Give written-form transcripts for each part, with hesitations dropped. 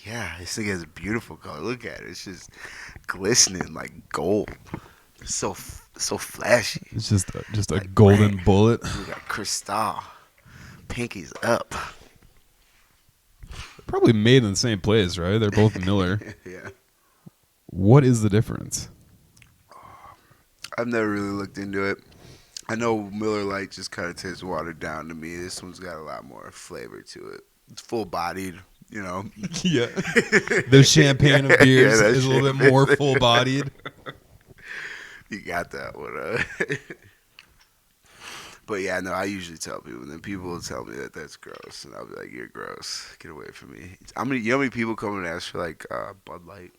Yeah, this thing has a beautiful color. Look at it. It's just glistening like gold. It's so flashy. It's just a Like golden brand. bullet. We got Cristal. Pinky's up. Probably made in the same place, right? They're both Miller. Yeah. What is the difference? I've never really looked into it. I know Miller Lite just kind of tastes watered down to me. This one's got a lot more flavor to it. It's full bodied, you know. Yeah. The champagne of beers that is a little bit more full bodied. You got that one. But yeah, no, I usually tell people, and then people will tell me that that's gross, and I'll be like, "You're gross. Get away from me." You know how many people come and ask for like Bud Light,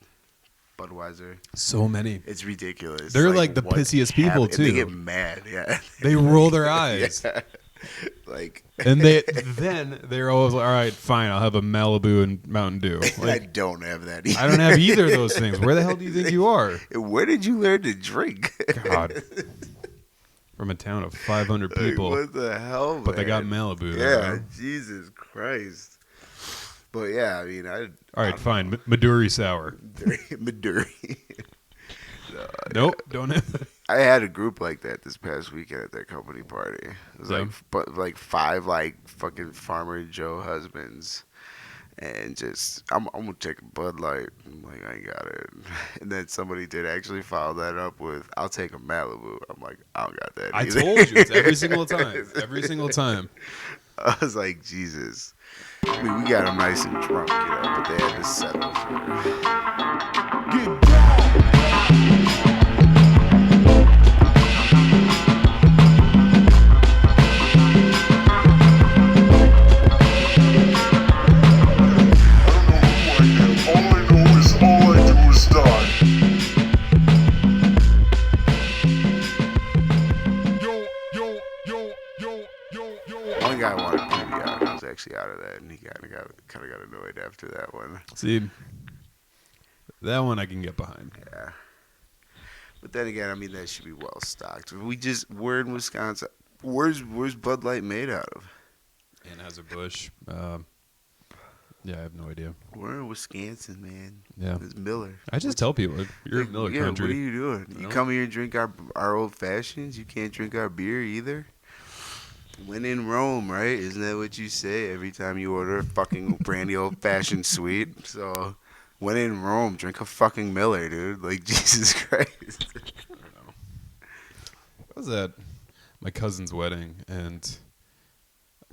Budweiser? So many. It's ridiculous. They're like the what pissiest people, happened? They too. get mad. Yeah. They roll their eyes. Yeah. Like. And they're always like, all right, fine, I'll have a Malibu and Mountain Dew. I Like, don't have that either. I don't have either of those things. Where the hell do you think you are? Where did you learn to drink? God. From a town of 500 people. Like, what the hell, man? But they got Malibu. Yeah, Though. Jesus Christ. But yeah, I mean, All right, fine. Maduri sour. Maduri. Nope, don't have that. I had a group like that this past weekend at their company party. It was like 5 like fucking Farmer Joe husbands, and just I'm gonna take a Bud Light. I'm like, I ain't got it. And then somebody did actually follow that up with, I'll take a Malibu. I'm like, I don't got that. I either. told you, it's every single time. Every single time. I was like, Jesus. I mean, we got them nice and drunk, but they had to settle for. Get down. One guy wanted PBR, and I was actually out of that, and he kind of got annoyed after that one. See, that one I can get behind. Yeah. But then again, I mean, that should be well stocked. We're in Wisconsin. Where's Bud Light made out of? Anheuser-Busch. Yeah, I have no idea. We're in Wisconsin, man. Yeah. It's Miller. I just tell people, you're in Miller country. What are you doing? You come here and drink our old fashions? You can't drink our beer either? When in Rome, right? Isn't that what you say every time you order a fucking brandy old-fashioned sweet? So, when in Rome, drink a fucking Miller, dude. Like, Jesus Christ. I don't know. I was at my cousin's wedding, and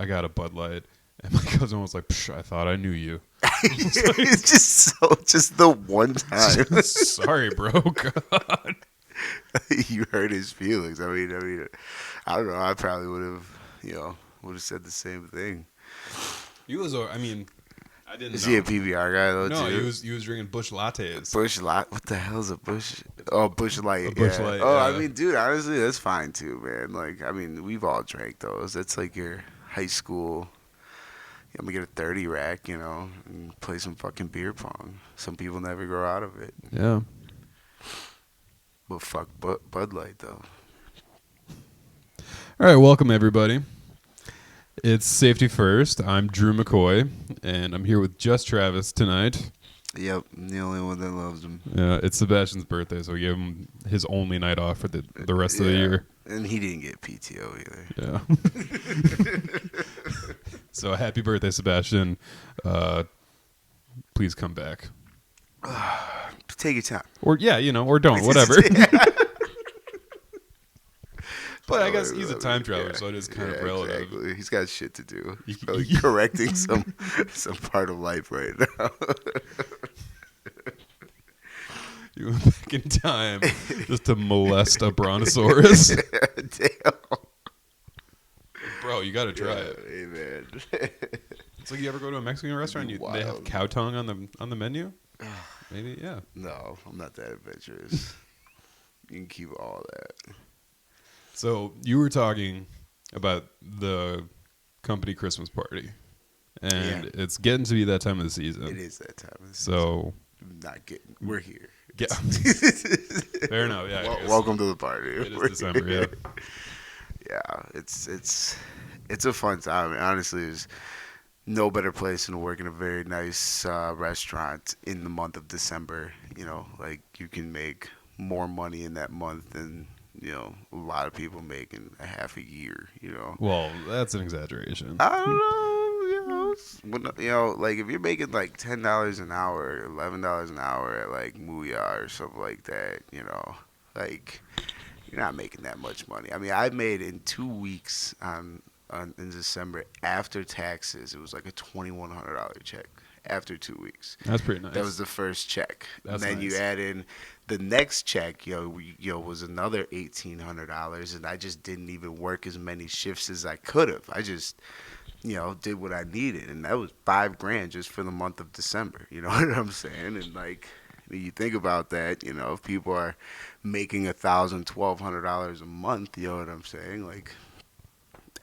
I got a Bud Light, and my cousin was like, Psh, I thought I knew you. It's just the one time. Sorry, bro. God. You hurt his feelings. I mean, I don't know. I probably would have said the same thing. He was, I mean, I didn't Is know. he a PBR guy, though, No, too? he was drinking Busch lattes. Busch Light? What the hell is a Busch? Oh, Busch Light. A Busch yeah. Light, Oh, yeah. I mean, dude, honestly, that's fine, too, man. Like, I mean, we've all drank those. That's like your high school. I'm going to get a 30 rack, and play some fucking beer pong. Some people never grow out of it. Yeah. But fuck Bud Light, though. All right, welcome everybody. It's Safety First. I'm Drew McCoy, and I'm here with just Travis tonight. Yep, I'm the only one that loves him. Yeah, it's Sebastian's birthday, so we gave him his only night off for the rest of the year. And he didn't get PTO either. Yeah. So happy birthday, Sebastian. Please come back. Take your time. Or or don't, whatever. But I guess he's a time traveler, so it is kind of relative. Exactly. He's got shit to do. He's probably correcting some part of life right now. You went back in time just to molest a brontosaurus. Damn. Bro, you got to try it. Hey, man. It's like you ever go to a Mexican restaurant and they have cow tongue on the menu? Maybe, yeah. No, I'm not that adventurous. You can keep all that. So you were talking about the company Christmas party, and it's getting to be that time of the season. It is that time of the season. So we're here. Yeah. Fair enough. Yeah. Welcome to the party. It is December. Yeah. Yeah, it's a fun time. I mean, honestly, no better place than to work in a very nice restaurant in the month of December. Like you can make more money in that month than a lot of people make in a half a year. Well, that's an exaggeration. I don't know. Like if you're making like $10 an hour, $11 an hour at like Muya or something like that, like you're not making that much money. I mean, I made in 2 weeks in December after taxes. It was like a $2,100 check after 2 weeks. That's pretty nice. That was the first check. That's and then nice. you add in the next check, was another $1,800, and I just didn't even work as many shifts as I could have. I just did what I needed, and that was $5,000 just for the month of December. You know what I'm saying? And like, when you think about that, if people are making $1,000, $1,200 a month, you know what I'm saying? Like,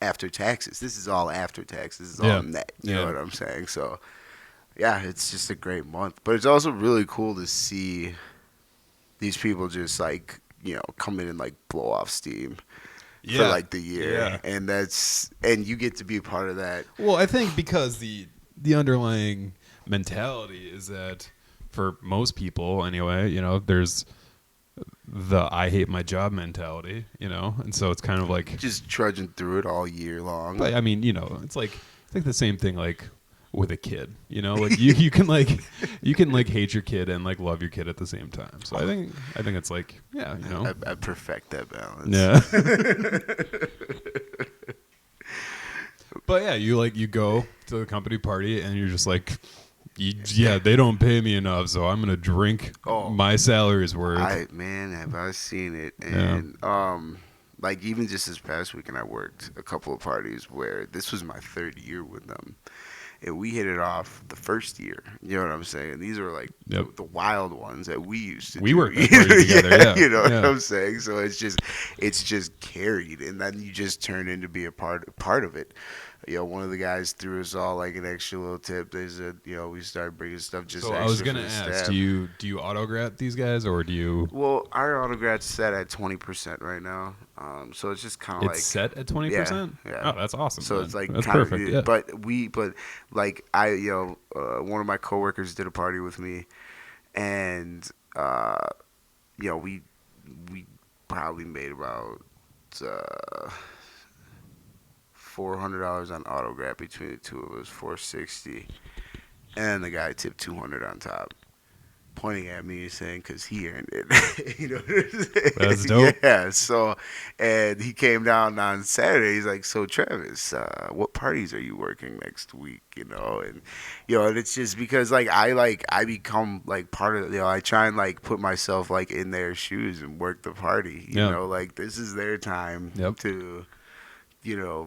after taxes, this is all after taxes. This is all net. You know what I'm saying? So, yeah, it's just a great month, but it's also really cool to see these people just like come in and like blow off steam. For like the year, and you get to be a part of that. Well, I think because the underlying mentality is that for most people anyway, there's the I hate my job mentality, and so it's kind of like just trudging through it all year long. But I mean, it's like the same thing like with a kid, like you can hate your kid and like love your kid at the same time. So I think it's like, I perfect that balance. Yeah. But yeah, you go to the company party and you're just like, they don't pay me enough, so I'm gonna drink my salary's worth. Have I seen it? And like even just this past weekend, I worked a couple of parties where this was my third year with them. And we hit it off the first year. You know what I'm saying? These are like the wild ones that we used to do. We worked together, You know what I'm saying? So it's just carried, and then you just turn into be a part of it. One of the guys threw us all like an extra little tip. They said, we started bringing stuff just. So I was gonna ask, do you autograph these guys or do you? Well, our autograph's set at 20% right now. So it's just kind of like it's set at 20%. Yeah. Oh, that's awesome. So man. it's like that's kind perfect. of, but like one of my coworkers did a party with me, and we probably made about $400 on autograph between the two of us, $460, and the guy tipped $200 on top, pointing at me and saying, "Cause he earned it." You know what I'm saying? That's dope. Yeah. So, and he came down on Saturday. He's like, "So Travis, what parties are you working next week?" And and it's just because I become like part of I try and like put myself like in their shoes and work the party. You know, like this is their time to.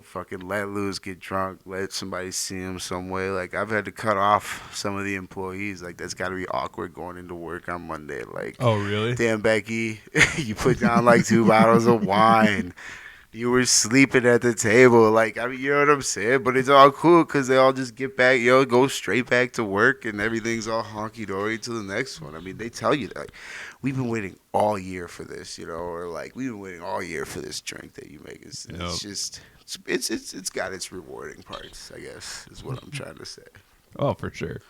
Fucking let loose, get drunk, let somebody see him some way. Like, I've had to cut off some of the employees. Like, that's got to be awkward going into work on Monday. Like, oh, really? Damn, Becky, you put down like 2 bottles of wine. You were sleeping at the table. Like, I mean, you know what I'm saying? But it's all cool because they all just get back, go straight back to work and everything's all honky-dory to the next one. I mean, they tell you that. Like, we've been waiting all year for this, or like, we've been waiting all year for this drink that you make. It's just, it's got its rewarding parts, I guess, is what I'm trying to say. Oh, for sure.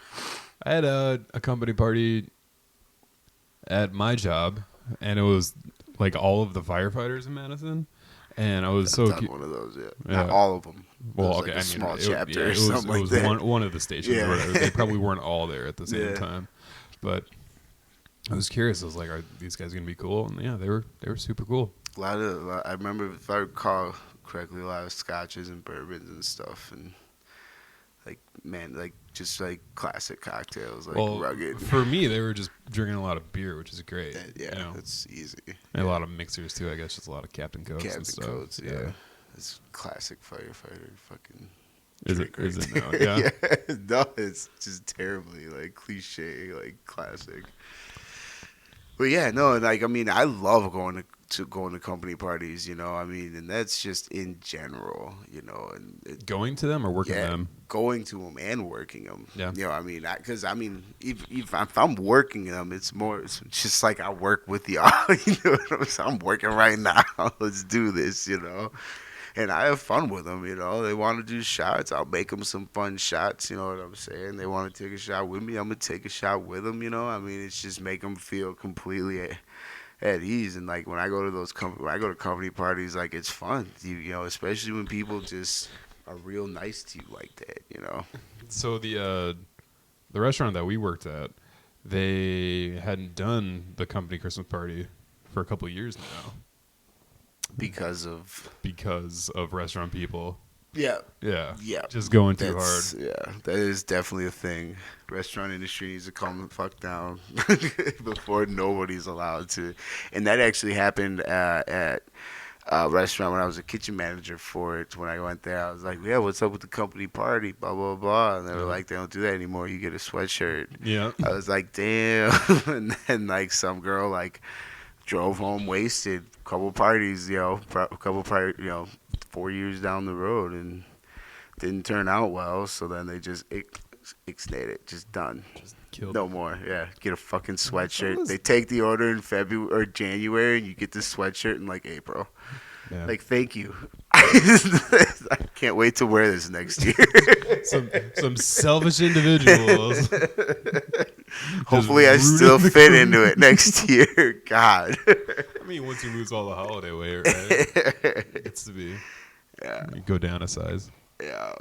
I had a company party at my job, and it was like all of the firefighters in Madison. And I was so one of those, not all of them. Well, okay, like a small chapter or something like that. It was one of the stations. Or whatever. They probably weren't all there at the same time, but I was curious. I was like, "Are these guys gonna be cool?" And yeah, they were super cool. I remember, if I recall correctly, a lot of scotches and bourbons and stuff, and just like classic cocktails, like rugged. For me, they were just drinking a lot of beer, which is great. That's easy. And a lot of mixers too, I guess. Just a lot of Captain Cokes Captain and stuff. Codes, it's classic firefighter fucking. Is it now? Yeah. No, it's just terribly like cliche, like classic. But yeah, no, and like I mean, I love going to company parties, I mean, and that's just in general, and going to them or working them. Going to them and working them. Yeah. I mean, because I mean, if I'm working them, it's just like I work with y'all. You know what I'm saying? I'm working right now. Let's do this. and I have fun with them. They want to do shots, I'll make them some fun shots. You know what I'm saying? They want to take a shot with me, I'm gonna take a shot with them. I mean, it's just make them feel completely at ease. And like when I go to when I go to company parties, like it's fun. Especially when people just are real nice to you like that. So the restaurant that we worked at, they hadn't done the company Christmas party for a couple of years now because of restaurant people. Yeah. Yeah. Yeah. Just going too hard. Yeah, that is definitely a thing. Restaurant industry needs to calm the fuck down before nobody's allowed to. And that actually happened at a restaurant when I was a kitchen manager for it. When I went there, I was like, yeah, what's up with the company party? Blah, blah, blah. And they were like, they don't do that anymore. You get a sweatshirt. Yeah. I was like, damn. And then, like, some girl, like, drove home wasted. Couple parties, 4 years down the road, and didn't turn out well. So then they just ixnayed it, just done, just killed no it. More. Yeah, get a fucking sweatshirt. They take the order in February or January, and you get the sweatshirt in like April. Yeah. Like, thank you. I can't wait to wear this next year. some selfish individuals. Hopefully, I still fit into it next year. God. I mean, once you lose all the holiday weight, right? It's to be. Yeah. You go down a size. Yeah.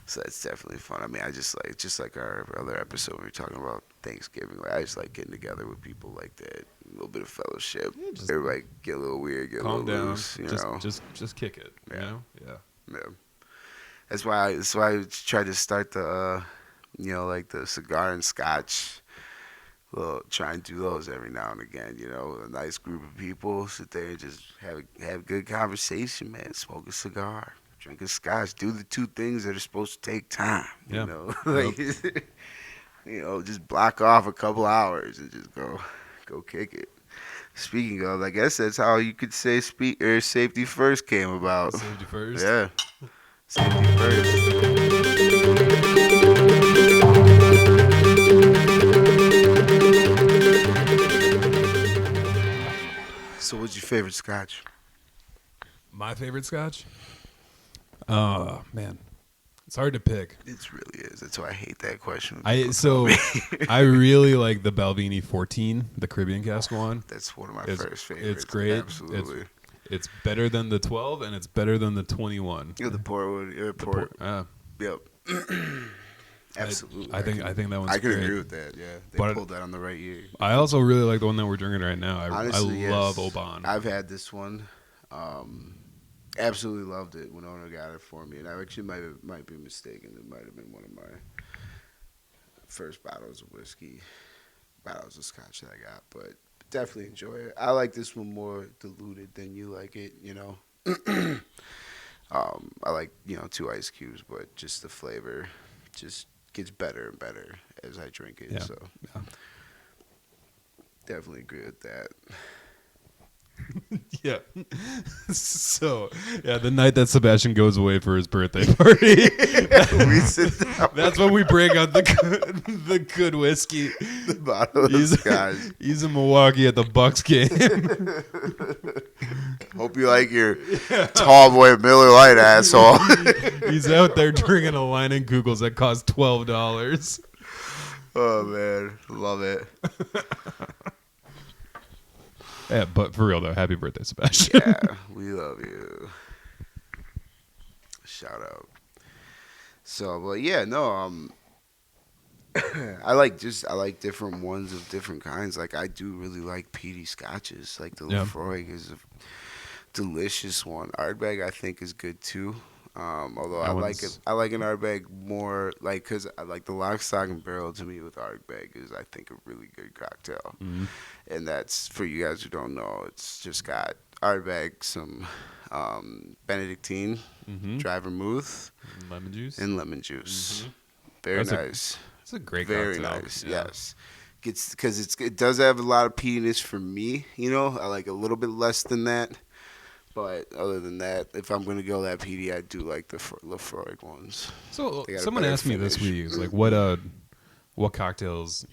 So that's definitely fun. I mean, I just like our other episode when we were talking about Thanksgiving. Like, I just like getting together with people like that. A little bit of fellowship. Yeah, everybody get a little weird, get a little loose. Just kick it. Yeah. Yeah. That's why I tried to start the like the cigar and Scotch. Try and do those every now and again. A nice group of people sit there and just have good conversation, man. Smoke a cigar, drink a Scotch, do the two things that are supposed to take time. Yeah. Just block off a couple hours and just go kick it. Speaking of, I guess that's how you could say safety first came about. Safety first. Yeah. Safety first. So, what's your favorite Scotch? My favorite Scotch? Oh, man. It's hard to pick. It really is. That's why I hate that question. I really like the Balvenie 14, the Caribbean cask one. That's one of my first favorites. It's great. Absolutely. It's better than the 12, and it's better than the 21. Yeah, the Portwood. Yep. Absolutely. I think that one's I can great. agree with that. Yeah, they pulled that on the right year. I also really like the one that we're drinking right now. Honestly, I love Oban. I've had this one. Absolutely loved it when owner got it for me, and I actually might be mistaken. It might have been one of my first bottles of Scotch that I got, but definitely enjoy it. I like this one more diluted than you like it. I like 2 ice cubes, but just the flavor just gets better and better as I drink it. Yeah. So definitely agree with that. Yeah. So, the night that Sebastian goes away for his birthday party, we sit down. That's when we bring out the good whiskey. The bottle of Scotch. He's in Milwaukee at the Bucks game. Hope you like your tall boy Miller Lite, asshole. He's out there drinking a line in Googles that cost $12. Oh, man. Love it. Yeah, but for real though, happy birthday, Sebastian. Yeah, we love you. Shout out. So, but yeah, no, I like different ones of different kinds. Like, I do really like peaty scotches. Like the Lefroy is a delicious one. Ardbeg I think is good too. Although I like an Ardbeg more, like, because I like the lock, stock, and barrel. To me, with Ardbeg is, I think, a really good cocktail. Mm-hmm. And that's, for you guys who don't know, it's just got Ardbeg, some Benedictine, dry vermouth, and lemon juice. Mm-hmm. Very nice. It's a great Very cocktail. Nice. Yeah. Yes. Because it does have a lot of peatiness for me. I like a little bit less than that. But other than that, if I'm going to go that peaty, I do like the Lefroy ones. So someone asked me this week, like, what cocktails,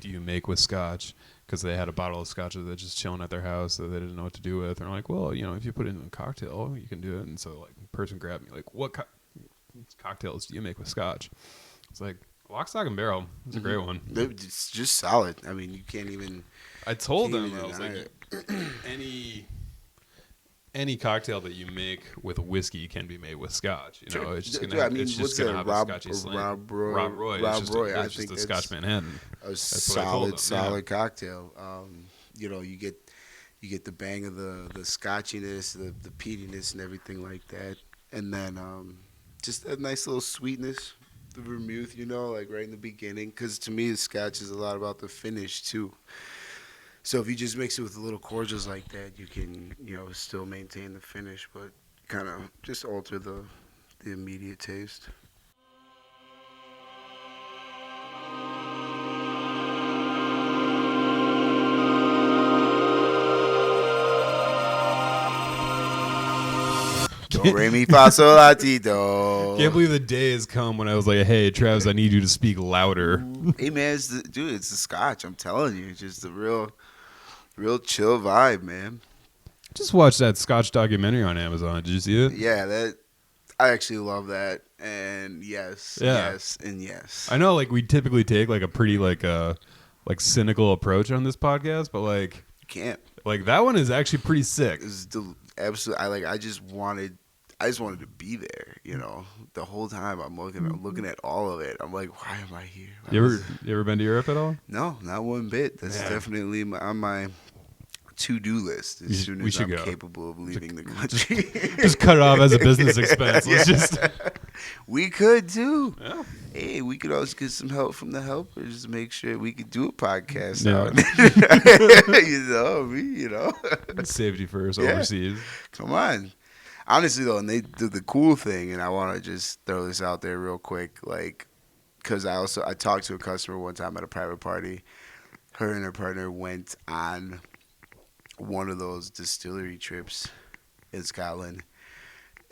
do you make with Scotch? Because they had a bottle of Scotch that just chilling at their house that they didn't know what to do with. And they're like, well, if you put it in a cocktail, you can do it. And so like the person grabbed me like, what cocktails do you make with Scotch? It's like Lock, Stock, and Barrel. It's a great one. It's just solid. I mean, you can't even. I told them I was like, any cocktail that you make with whiskey can be made with Scotch. It's just gonna have, it's just gonna have a Scotchy slant. Rob Roy. It's just a Scotch Manhattan. A solid cocktail. You get the bang of the scotchiness, the peatiness, and everything like that, and then just a nice little sweetness, the vermouth. Like right in the beginning, because to me, the Scotch is a lot about the finish too. So if you just mix it with a little cordials like that, you can, still maintain the finish, but kind of just alter the immediate taste. Do re mi fa sol la ti do. Can't believe the day has come when I was like, hey, Travis, I need you to speak louder. Hey man, it's the Scotch. I'm telling you, it's just the real chill vibe, man. Just watched that Scotch documentary on Amazon. Did you see it? Yeah, I actually love that. And yes, and yes. I know, like we typically take like a pretty like cynical approach on this podcast, but like you can't. Like that one is actually pretty sick. It's absolutely. I just wanted to be there. The whole time I'm looking at all of it. I'm like, why am I here? You ever been to Europe at all? No, not one bit. That's definitely on my to-do list as soon as I'm capable of leaving the country. Just cut it off as a business expense. Let's just. We could too. Yeah. Hey, we could always get some help from the helpers to make sure we could do a podcast. Yeah. Safety first overseas. Come on. Honestly though, and they do the cool thing, and I want to just throw this out there real quick, like, because I talked to a customer one time at a private party. Her and her partner went on one of those distillery trips in Scotland,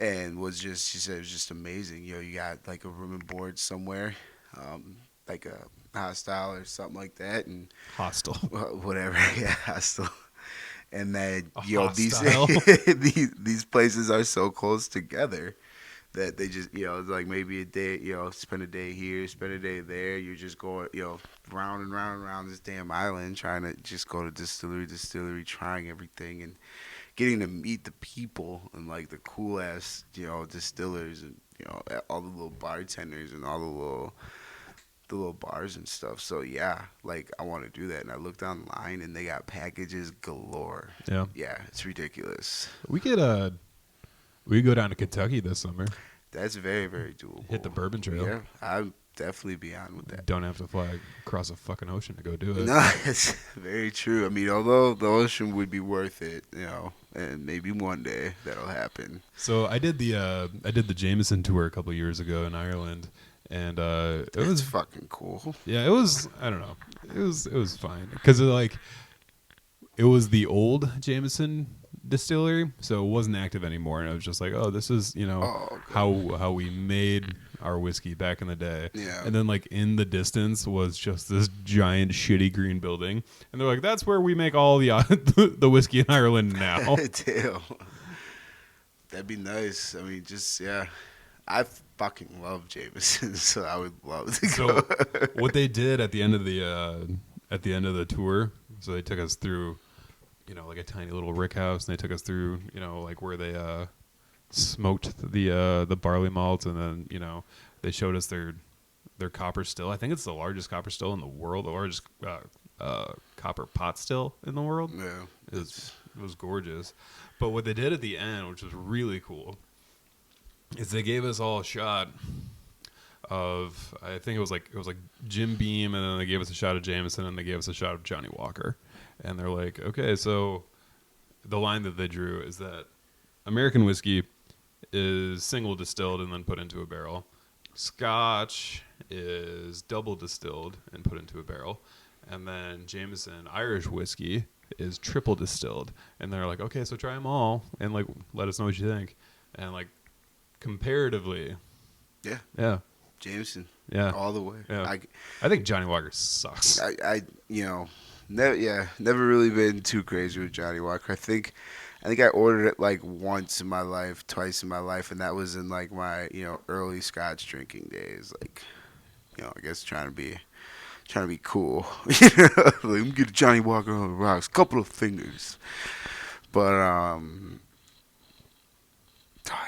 and she said it was just amazing. You got like a room and board somewhere, like a hostel or something like that, and hostel, whatever, yeah, hostel. And then these places are so close together that they just it's like maybe a day, spend a day here, spend a day there. You're just going round and round and round this damn island trying to just go to distillery, trying everything and getting to meet the people and like the cool ass distillers and all the little bartenders and all the little bars and stuff. So yeah, like I want to do that. And I looked online and they got packages galore. Yeah, it's ridiculous. We could go down to Kentucky this summer. That's very, very doable. Hit the Bourbon Trail. Yeah, I'd definitely be on with that. Don't have to fly across a fucking ocean to go do it. No, it's very true. I mean, although the ocean would be worth it, and maybe one day that'll happen. So I did the Jameson tour a couple of years ago in Ireland. And it was fucking cool. Yeah, it was. I don't know. It was fine because it was the old Jameson distillery, so it wasn't active anymore. And I was just like, oh, this is how we made our whiskey back in the day. Yeah. And then like in the distance was just this giant shitty green building, and they're like, that's where we make all the whiskey in Ireland now. Damn. That'd be nice. I mean, just yeah. I fucking love Jameson, so I would love to go. So what they did at the end of the tour, so they took us through, like a tiny little rick house, and they took us through, like where they smoked the barley malt, and then they showed us their copper still. I think it's the largest copper still in the world, the largest copper pot still in the world. Yeah, it was gorgeous. But what they did at the end, which was really cool, is they gave us all a shot of, I think it was like Jim Beam, and then they gave us a shot of Jameson, and they gave us a shot of Johnny Walker. And they're like, okay, so the line that they drew is that American whiskey is single distilled and then put into a barrel. Scotch is double distilled and put into a barrel. And then Jameson Irish whiskey is triple distilled. And they're like, okay, so try them all and like let us know what you think. And like comparatively, yeah, Jameson. Yeah. All the way. Yeah. I think Johnny Walker sucks. Never really been too crazy with Johnny Walker. I think I ordered it like once in my life, twice in my life, and that was in like my early Scotch drinking days. Like, I guess trying to be cool. Like, let me get a Johnny Walker on the rocks, couple of fingers. But I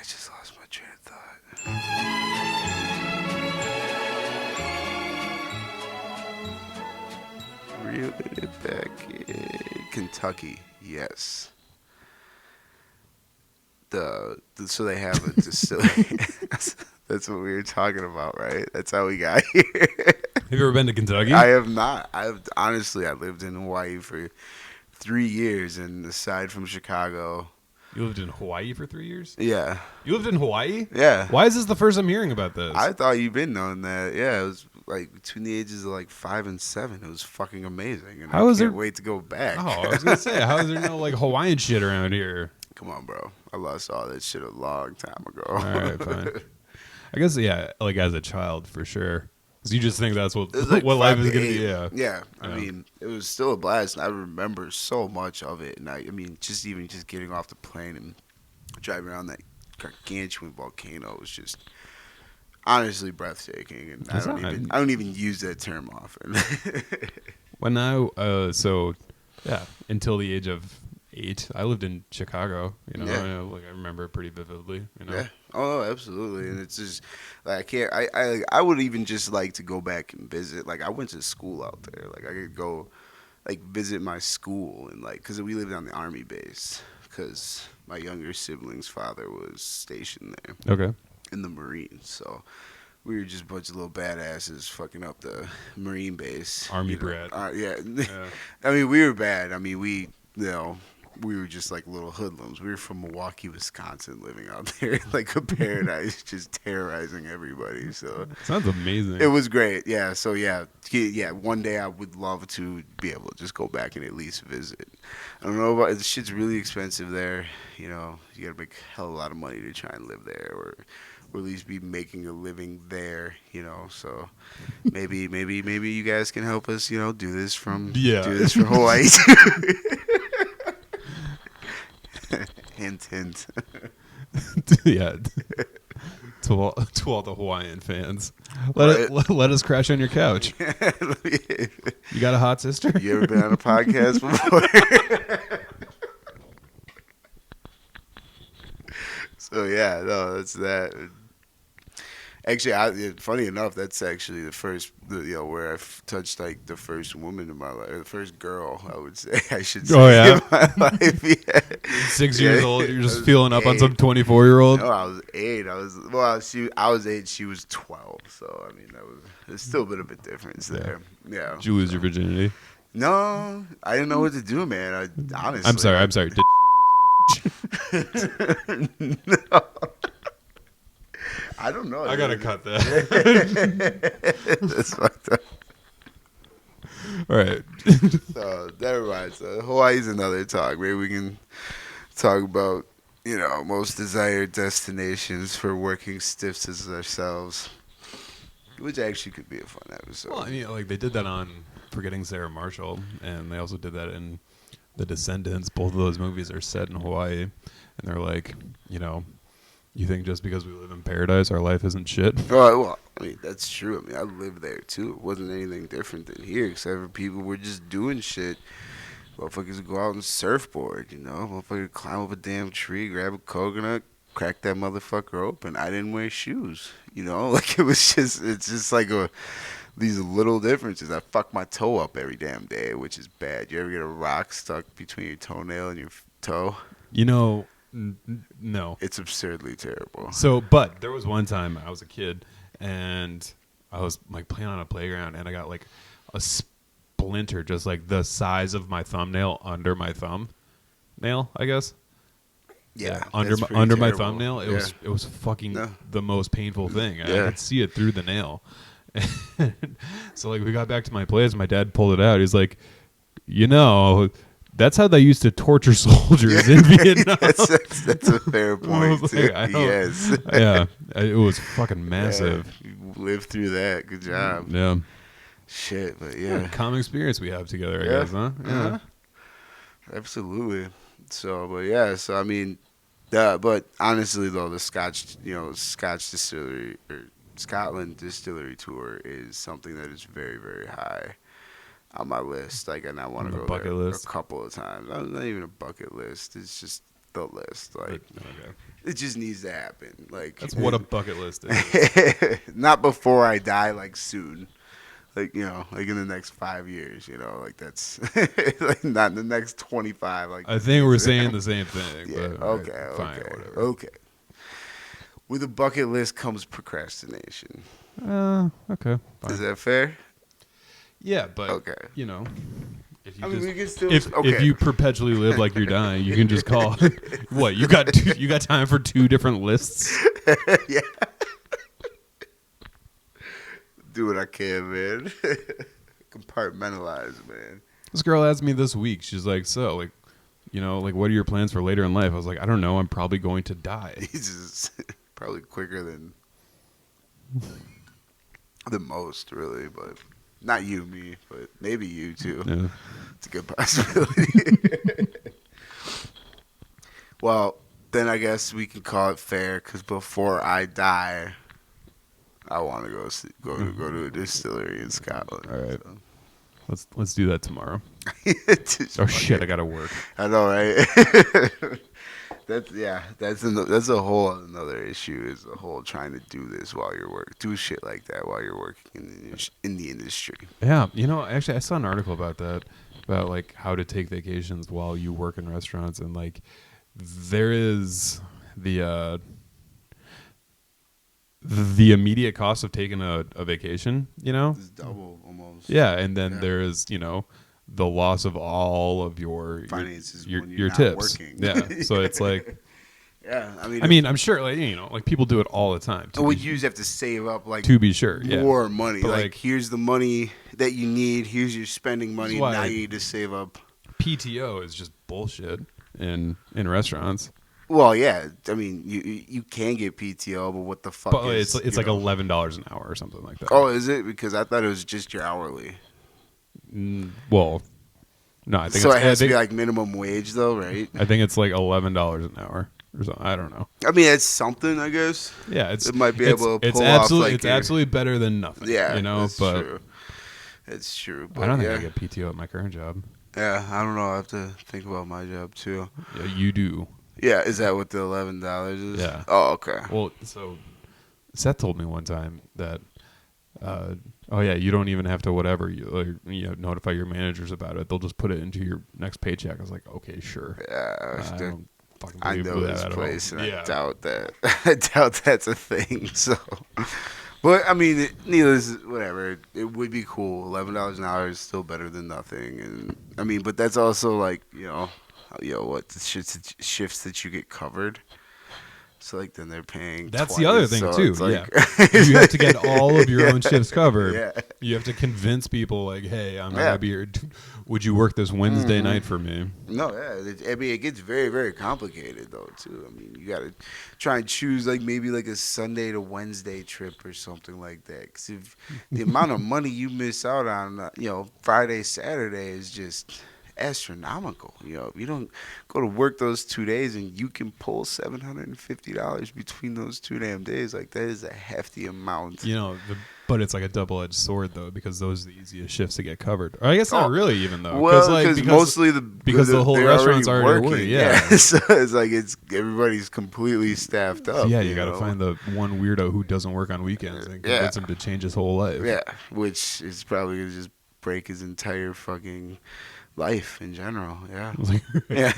just lost my train of thought. Reeling it back in Kentucky, yes. So they have a distillery. That's what we were talking about, right? That's how we got here. Have you ever been to Kentucky? I have not. I lived in Hawaii for 3 years, and aside from Chicago. You lived in Hawaii for 3 years? Yeah. You lived in Hawaii? Yeah. Why is this the first I'm hearing about this? I thought you'd been knowing that. Yeah, it was like between the ages of like 5 and 7. It was fucking amazing, and I can't wait to go back. Oh, I was gonna say, how is there no like Hawaiian shit around here? Come on, bro. I lost all that shit a long time ago. All right, fine. I guess like as a child for sure. So you just think that's what like what life is gonna 8. be? Yeah. Yeah. I mean, it was still a blast, and I remember so much of it. And I mean, just getting off the plane and driving around that gargantuan volcano was just honestly breathtaking. And I don't even use that term often. When until the age of 8, I lived in Chicago. I remember it pretty vividly. Yeah. Oh, absolutely. And it's just like I would even just like to go back and visit. Like I went to school out there. Like I could go like visit my school and like because we lived on the army base because my younger sibling's father was stationed there. Okay. In the Marines, so. We were just a bunch of little badasses fucking up the Marine base. Army brat. Yeah. I mean, we were bad. I mean, we were just like little hoodlums. We were from Milwaukee, Wisconsin, living out there like a paradise, just terrorizing everybody. So sounds amazing. It was great. Yeah. So yeah. One day I would love to be able to just go back and at least visit. I don't know about the shit's really expensive there. You gotta make a hell of a lot of money to try and live there, or at least be making a living there, so maybe you guys can help us, do this from Hawaii too. Hint. Yeah. To all the Hawaiian fans, let us crash on your couch. You got a hot sister? You ever been on a podcast before? So yeah, no, that's that. Actually, funny enough, that's actually the first, where I've touched like the first woman in my life, or the first girl, I would say. I should say. Oh yeah. In my life, yeah. 6 years old, you're just feeling up on some 24-year-old. No, I was 8. I was 8. She was 12. So I mean, there's still a bit of a difference there. Yeah. Did you lose your virginity? No, I didn't know what to do, man. Honestly. I'm sorry. No. I don't know. I gotta cut that. That's fucked up. All right. So never mind. So Hawaii's another talk. Maybe we can talk about most desired destinations for working stiffs as ourselves, which actually could be a fun episode. Well, I mean, like they did that on Forgetting Sarah Marshall, and they also did that in The Descendants. Both of those movies are set in Hawaii, and they're like, you think just because we live in paradise, our life isn't shit? Oh, well, I mean, that's true. I mean, I lived there, too. It wasn't anything different than here, except for people were just doing shit. Motherfuckers would go out and surfboard, Motherfuckers climb up a damn tree, grab a coconut, crack that motherfucker open. I didn't wear shoes, Like, it's just like these little differences. I fuck my toe up every damn day, which is bad. You ever get a rock stuck between your toenail and your toe? No. It's absurdly terrible. So, but there was one time I was a kid and I was like playing on a playground and I got like a splinter just like the size of my thumbnail under my thumbnail, I guess. Yeah. Under my thumbnail. It was fucking the most painful thing. I could see it through the nail. So like we got back to my place, my dad pulled it out. He's like, That's how they used to torture soldiers in Vietnam. That's a fair point. Like, Yes. Yeah, it was fucking massive. Yeah, you lived through that. Good job. Yeah. Shit, but Yeah, yeah. common experience we have together, I Yeah. guess, huh? Yeah. Uh-huh. Absolutely. So, but yeah, so I mean, but honestly though, the Scotch distillery or Scotland distillery tour is something that is very, very high on my list. Like, and I want On to the go bucket there list? a couple of times. Not even a bucket list. It's just the list. Like, Okay. it just needs to happen. Like, That's what a bucket list is. not before I die. Like soon. Like, like in the next 5 years, like that's like not in the next 25. Like, I think we're saying the same thing. yeah. But, Okay. fine, Okay. whatever. Okay. With a bucket list comes procrastination. Okay. Fine. Is that fair? Yeah, but Okay. if you I mean, just we can still. if you perpetually live like you're dying, you can just call what you got. You got time for 2 different lists. Yeah. Do what I can, man. Compartmentalize, man. This girl asked me this week. She's like, "So, like, what are your plans for later in life?" I was like, "I don't know. I'm probably going to die." He's just probably quicker than most, really, but not you, me, but maybe you too. Yeah. It's a good possibility. Well, then I guess we can call it fair because before I die, I want to go to a distillery in Scotland. All right. So. Let's do that tomorrow. Just Oh shit! I gotta work. I know, right? That's a whole another issue. Is the whole trying to do this while you're do shit like that while you're working in the industry. Yeah, actually, I saw an article about that, about like how to take vacations while you work in restaurants, and like there is the immediate cost of taking a vacation. It's double almost. Yeah, and then there is the loss of all of your finances your when you're not tips. working. Yeah, so it's like. Yeah, I mean, I'm sure, like people do it all the time. You just have to save up To be sure, more money. But, like, here's the money that you need. Here's your spending money. why Now you need to save up. PTO is just bullshit in restaurants. Well, yeah. I mean, you can get PTO, but what the fuck? But it's like $11 an hour or something like that. Oh, is it? Because I thought it was just your hourly. Well, no, I think so. It has to be like minimum wage, though, right? I think it's like $11 an hour or something. I don't know. I mean, it's something, I guess. Yeah, it might be able to it's pull off. Absolutely, Like it's absolutely better than nothing. Yeah, but true. It's true. But I don't think I get PTO at my current job. Yeah, I don't know. I have to think about my job too. Yeah, you do. Yeah, is that what the $11 is? Yeah. Oh, okay. Well, so Seth told me one time that, you don't even have to notify your managers about it. They'll just put it into your next paycheck. I was like, okay, sure. Yeah, I don't fucking I believe know that this at place, all. and Yeah. I doubt that. I doubt that's a thing. So, but I mean, whatever. It would be cool. $11 an hour is still better than nothing, and I mean, but that's also like what the shifts that you get covered. So like then they're paying. That's twice, the other thing so too. it's like, Yeah, you have to get all of your own shifts covered. Yeah. You have to convince people like, "Hey, I'm not gonna be here. Would you work this Wednesday night for me?" No, yeah. I mean, it gets very, very complicated though too. I mean, you got to try and choose like maybe like a Sunday to Wednesday trip or something like that. Because if the amount of money you miss out on, Friday, Saturday is just astronomical. If you don't go to work those 2 days and you can pull $750 between those 2 damn days, like that is a hefty amount. But it's like a double-edged sword though, because those are the easiest shifts to get covered. Or I guess not really, even though. Well, because mostly the whole restaurant's already working. Yeah. So it's like everybody's completely staffed up. So yeah, you got to find the one weirdo who doesn't work on weekends and convince him to change his whole life. Yeah, which is probably gonna just break his entire fucking life in general. Yeah. Yeah.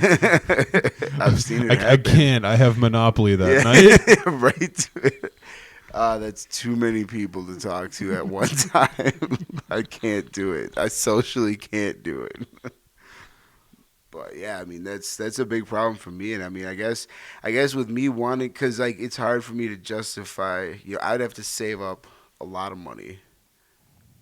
I've seen it happen. I can't. I have Monopoly that night. Right. That's too many people to talk to at one time. I can't do it. I socially can't do it. But yeah, I mean that's a big problem for me, and I mean I guess with me wanting, because like it's hard for me to justify. I'd have to save up a lot of money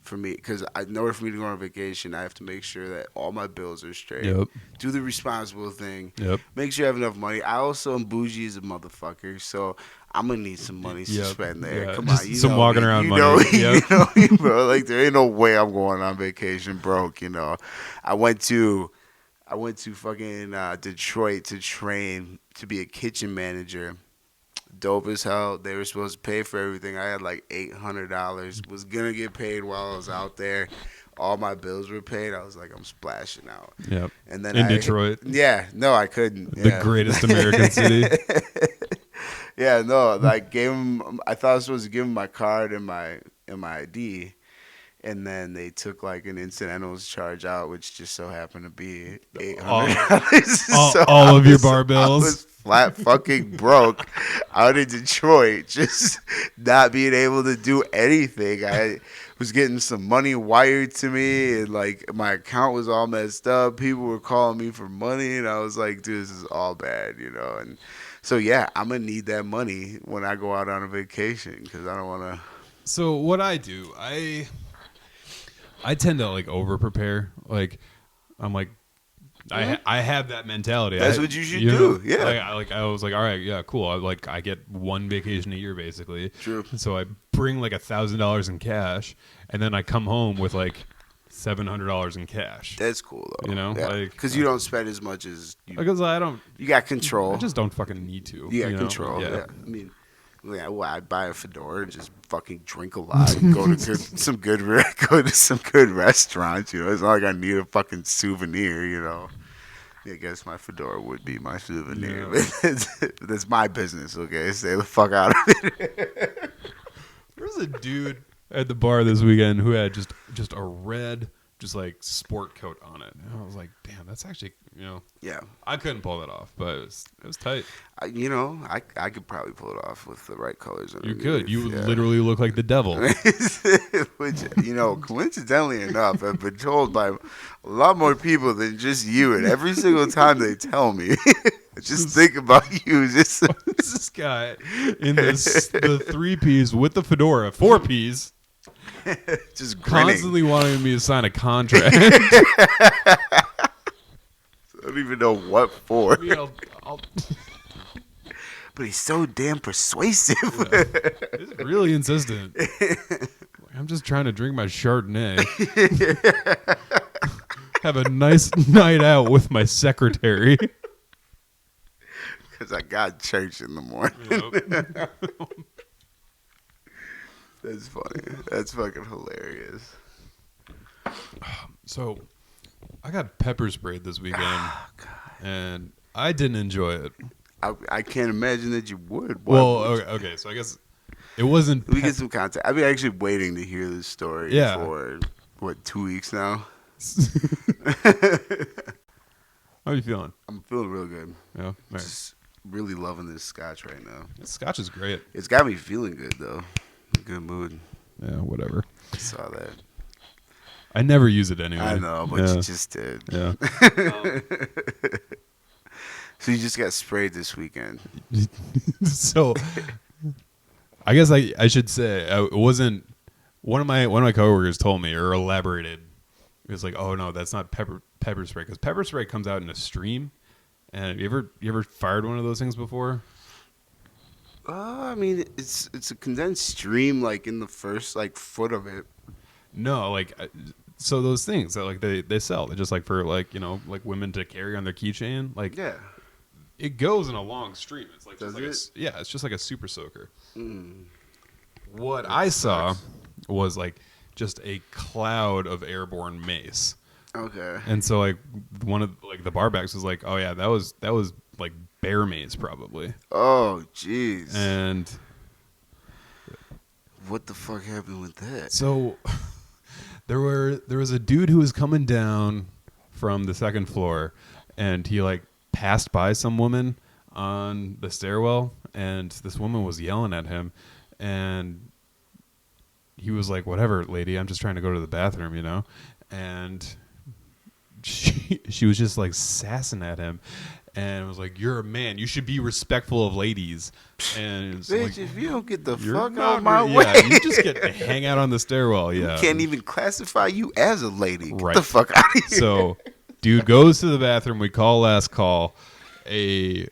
for me, because in order for me to go on vacation, I have to make sure that all my bills are straight. Yep. Do the responsible thing. Yep. Make sure I have enough money. I also am bougie as a motherfucker, so I'm gonna need some money to Yep. spend there. Yeah, Come just on, you some know walking me. around You money. know, Yep. you know me, bro. Like there ain't no way I'm going on vacation broke. I went to fucking Detroit to train to be a kitchen manager. Dope as hell. They were supposed to pay for everything. I had like $800. Was gonna get paid while I was out there. All my bills were paid. I was like, I'm splashing out. Yep. And then In Detroit. Yeah, no, I couldn't. The Yeah. greatest American city. Yeah, no, like gave him. I thought I was supposed to give him my card and my ID, and then they took like an incidentals charge out, which just so happened to be $800. All of your bar bills. I was flat fucking broke out in Detroit, just not being able to do anything. I was getting some money wired to me, and like my account was all messed up. People were calling me for money, and I was like, dude, this is all bad, And so yeah, I'm gonna need that money when I go out on a vacation because I don't want to. So what I do, I tend to like over prepare. Like I'm like I have that mentality. That's what you should do. Yeah. I was like, all right, yeah, cool. I get one vacation a year basically. True. And so I bring like $1,000 in cash, and then I come home with like $700 in cash. That's cool though. Like because you don't spend as much as you. Because I don't. You got control. I just don't fucking need to. You got control. Yeah. I mean. Yeah, well, I'd buy a fedora and just fucking drink a lot and go to some good restaurants. It's not like I need a fucking souvenir. I guess my fedora would be my souvenir. Yeah. But that's my business. Okay, stay the fuck out of it. There was a dude at the bar this weekend who had just a red like sport coat on it, and I was like, damn, that's actually Yeah, I couldn't pull that off, but it was tight. I could probably pull it off with the right colors. You could. You literally look like the devil. Which, coincidentally enough, I've been told by a lot more people than just you. And every single time they tell me, I just think about you. Just this guy in the 3-piece with the fedora, 4-piece, just grinning. constantly wanting me to sign a contract. I don't even know what for. I'll But he's so damn persuasive. Yeah. He's really insistent. I'm just trying to drink my Chardonnay. Have a nice night out with my secretary. Because I got church in the morning. Yep. That's funny. That's fucking hilarious. So, I got pepper sprayed this weekend, Oh, God. and I didn't enjoy it. I can't imagine that you would. Well, okay, so I guess it wasn't. Let me get some context. I've been actually waiting to hear this story Yeah. for, 2 weeks now? How are you feeling? I'm feeling real good. Yeah, all right. Just really loving this scotch right now. This Scotch is great. It's got me feeling good, though. In a good mood. Yeah, whatever. I saw that. I never use it anyway. I know, but you just did. Yeah. So you just got sprayed this weekend. So, I guess I should say it wasn't. One of my coworkers told me or elaborated. It was like, oh no, that's not pepper spray, because pepper spray comes out in a stream. And you ever fired one of those things before? I mean, it's a condensed stream, like in the first foot of it. No, so those things that they sell, they're just like for like women to carry on their keychain. Yeah. It goes in a long stream. It's like Does just like it? it's just like a super soaker. Mm. What I saw was just a cloud of airborne mace. Okay. And so one of the barbacks was like, oh yeah, that was like bear mace probably. Oh jeez. And what the fuck happened with that? so there was a dude who was coming down from the second floor, and he passed by some woman on the stairwell, and this woman was yelling at him, and he was like, whatever, lady, I'm just trying to go to the bathroom, and she was just sassing at him, and it was like, "You're a man. You should be respectful of ladies." And it's Bitch, like, if you don't get the you're fuck not out my re- way, yeah, you just get to hang out on the stairwell. Yeah, can't even classify you as a lady. Get Right. the fuck out of here. So, dude goes to the bathroom. We call last call. A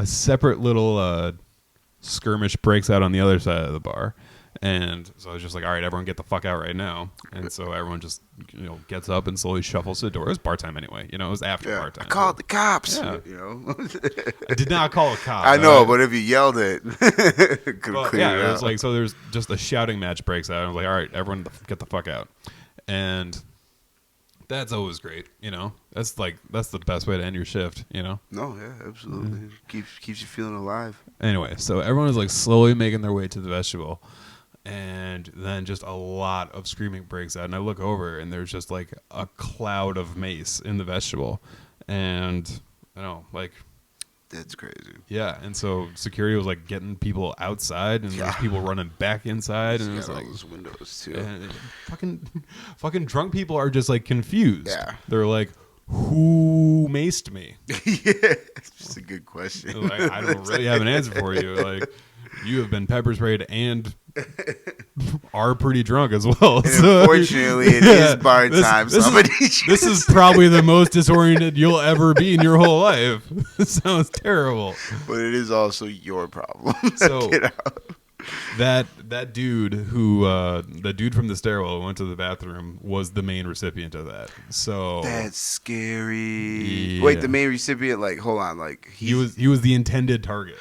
separate little skirmish breaks out on the other side of the bar. And so I was just like, all right, everyone get the fuck out right now. And so everyone just, gets up and slowly shuffles to the door. It was bar time anyway. It was after bar time. I called the cops. Yeah. You know? I did not call a cop. I know, but if you yelled it, could well, have cleared it it out. was like, so there's just a shouting match breaks out. I was like, all right, everyone get the fuck out. And that's always great. That's the best way to end your shift, No, yeah, absolutely. Keeps you feeling alive. Anyway, so everyone is like slowly making their way to the vestibule. And then just a lot of screaming breaks out. And I look over, and there's just like a cloud of mace in the vestibule. And I don't know, like, that's crazy. Yeah, and so security was like getting people outside, and there's people running back inside, and it was like those windows too. And fucking drunk people are just like confused. Yeah, they're like, "Who maced me?" Yeah, it's just a good question. Like, I don't really have an answer for you. Like, you have been pepper sprayed and are pretty drunk as well. And so, unfortunately, it is bar time. This is probably the most disoriented you'll ever be in your whole life. This sounds terrible. But it is also your problem. So Get out. that dude the dude from the stairwell who went to the bathroom was the main recipient of that. So that's scary. Yeah. Wait, the main recipient? Like, hold on. Like he was the intended target.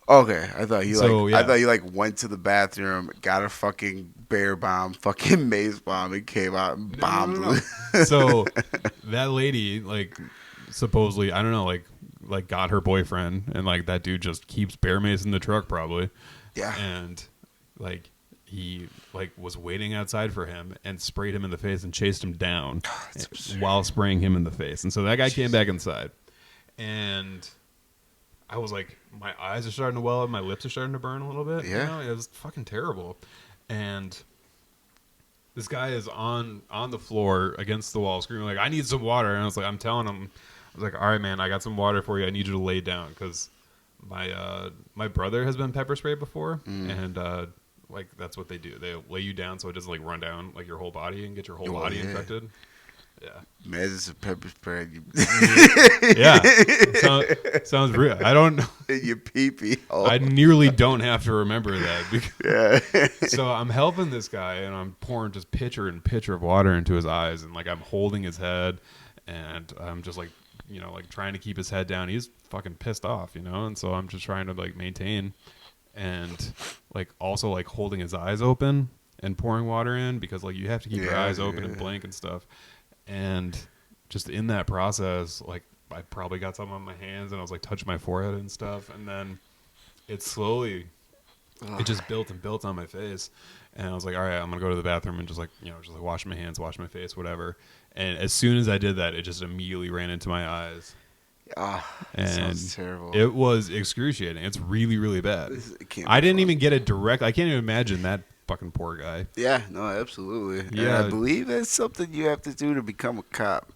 Okay, I thought you yeah. went to the bathroom, got a fucking bear bomb, fucking mace bomb, and came out and bombed. No. So that lady, like, supposedly, I don't know, like got her boyfriend, and like that dude just keeps bear mace in the truck probably. Yeah. And like he like was waiting outside for him and sprayed him in the face and chased him down while spraying him in the face. And so that guy came back inside, and I was like, my eyes are starting to well up, my lips are starting to burn a little bit. Yeah. It was fucking terrible. And this guy is on the floor against the wall screaming like, I need some water. And I was like, I'm telling him, I was like, all right, man, I got some water for you. I need you to lay down because my brother has been pepper sprayed before, and like that's what they do. They lay you down so it doesn't like run down like your whole body and get your whole body infected. Yeah, man, it's a pepper spray. Yeah, sounds real. I don't know. Your pee-pee. I nearly don't have to remember that. Yeah. So I'm helping this guy, and I'm pouring just pitcher and pitcher of water into his eyes, and like I'm holding his head, and I'm just like, like trying to keep his head down. He's fucking pissed off, and so I'm just trying to like maintain, and like also like holding his eyes open and pouring water in because like you have to keep your eyes open and blink and stuff. And just in that process, like I probably got some on my hands, and I was like touching my forehead and stuff, and then it slowly, it just built and built on my face, and I was like, all right, I'm gonna go to the bathroom and just like wash my hands, wash my face, whatever. And as soon as I did that, it just immediately ran into my eyes. That sounds terrible. It was excruciating. It's really, really bad. I didn't even get it direct. I can't even imagine that fucking poor guy. Yeah, no, absolutely. Yeah, and I believe that's something you have to do to become a cop.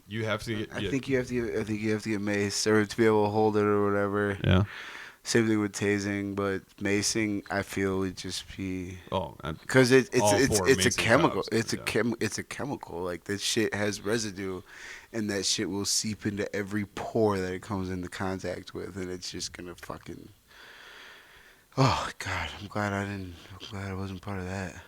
You have to. I think you have to get maced or to be able to hold it or whatever. Yeah. Same thing with tasing, but macing, I feel would just be because it's a chemical. It's a chemical. Like that shit has residue, and that shit will seep into every pore that it comes into contact with, and it's just gonna fucking. Oh God, I'm glad I wasn't part of that.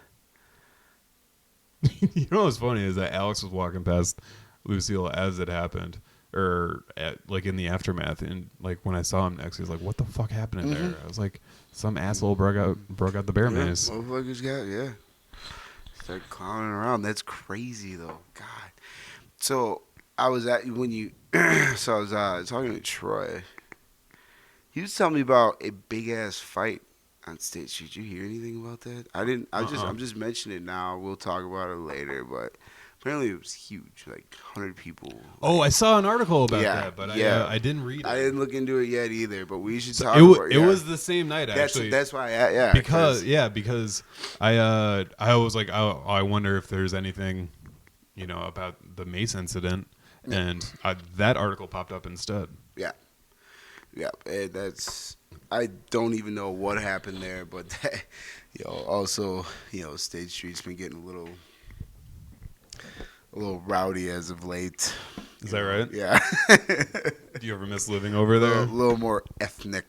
You know what's funny is that Alex was walking past Lucille as it happened, or like in the aftermath, and like when I saw him next, he was like, "What the fuck happened in there?" I was like, "Some asshole broke out the bear mace." Motherfuckers got start clowning around. That's crazy though. God. So I was at when you. So I was talking to Troy. He was telling me about a big ass fight on State Street. Did you hear anything about that? I didn't. I'm just mentioning it now. We'll talk about it later, but. Apparently it was huge, like 100 people. Oh, I saw an article about that, but I didn't read it. I didn't look into it yet either, but we should talk about it. It was the same night, actually. That's why, Because I was like, I wonder if there's anything, about the Mace incident. and that article popped up instead. Yeah. Yeah, and I don't even know what happened there, but that, also, State Street's been getting a little rowdy as of late. Is that right? Yeah. Do you ever miss living over there? A little more ethnic.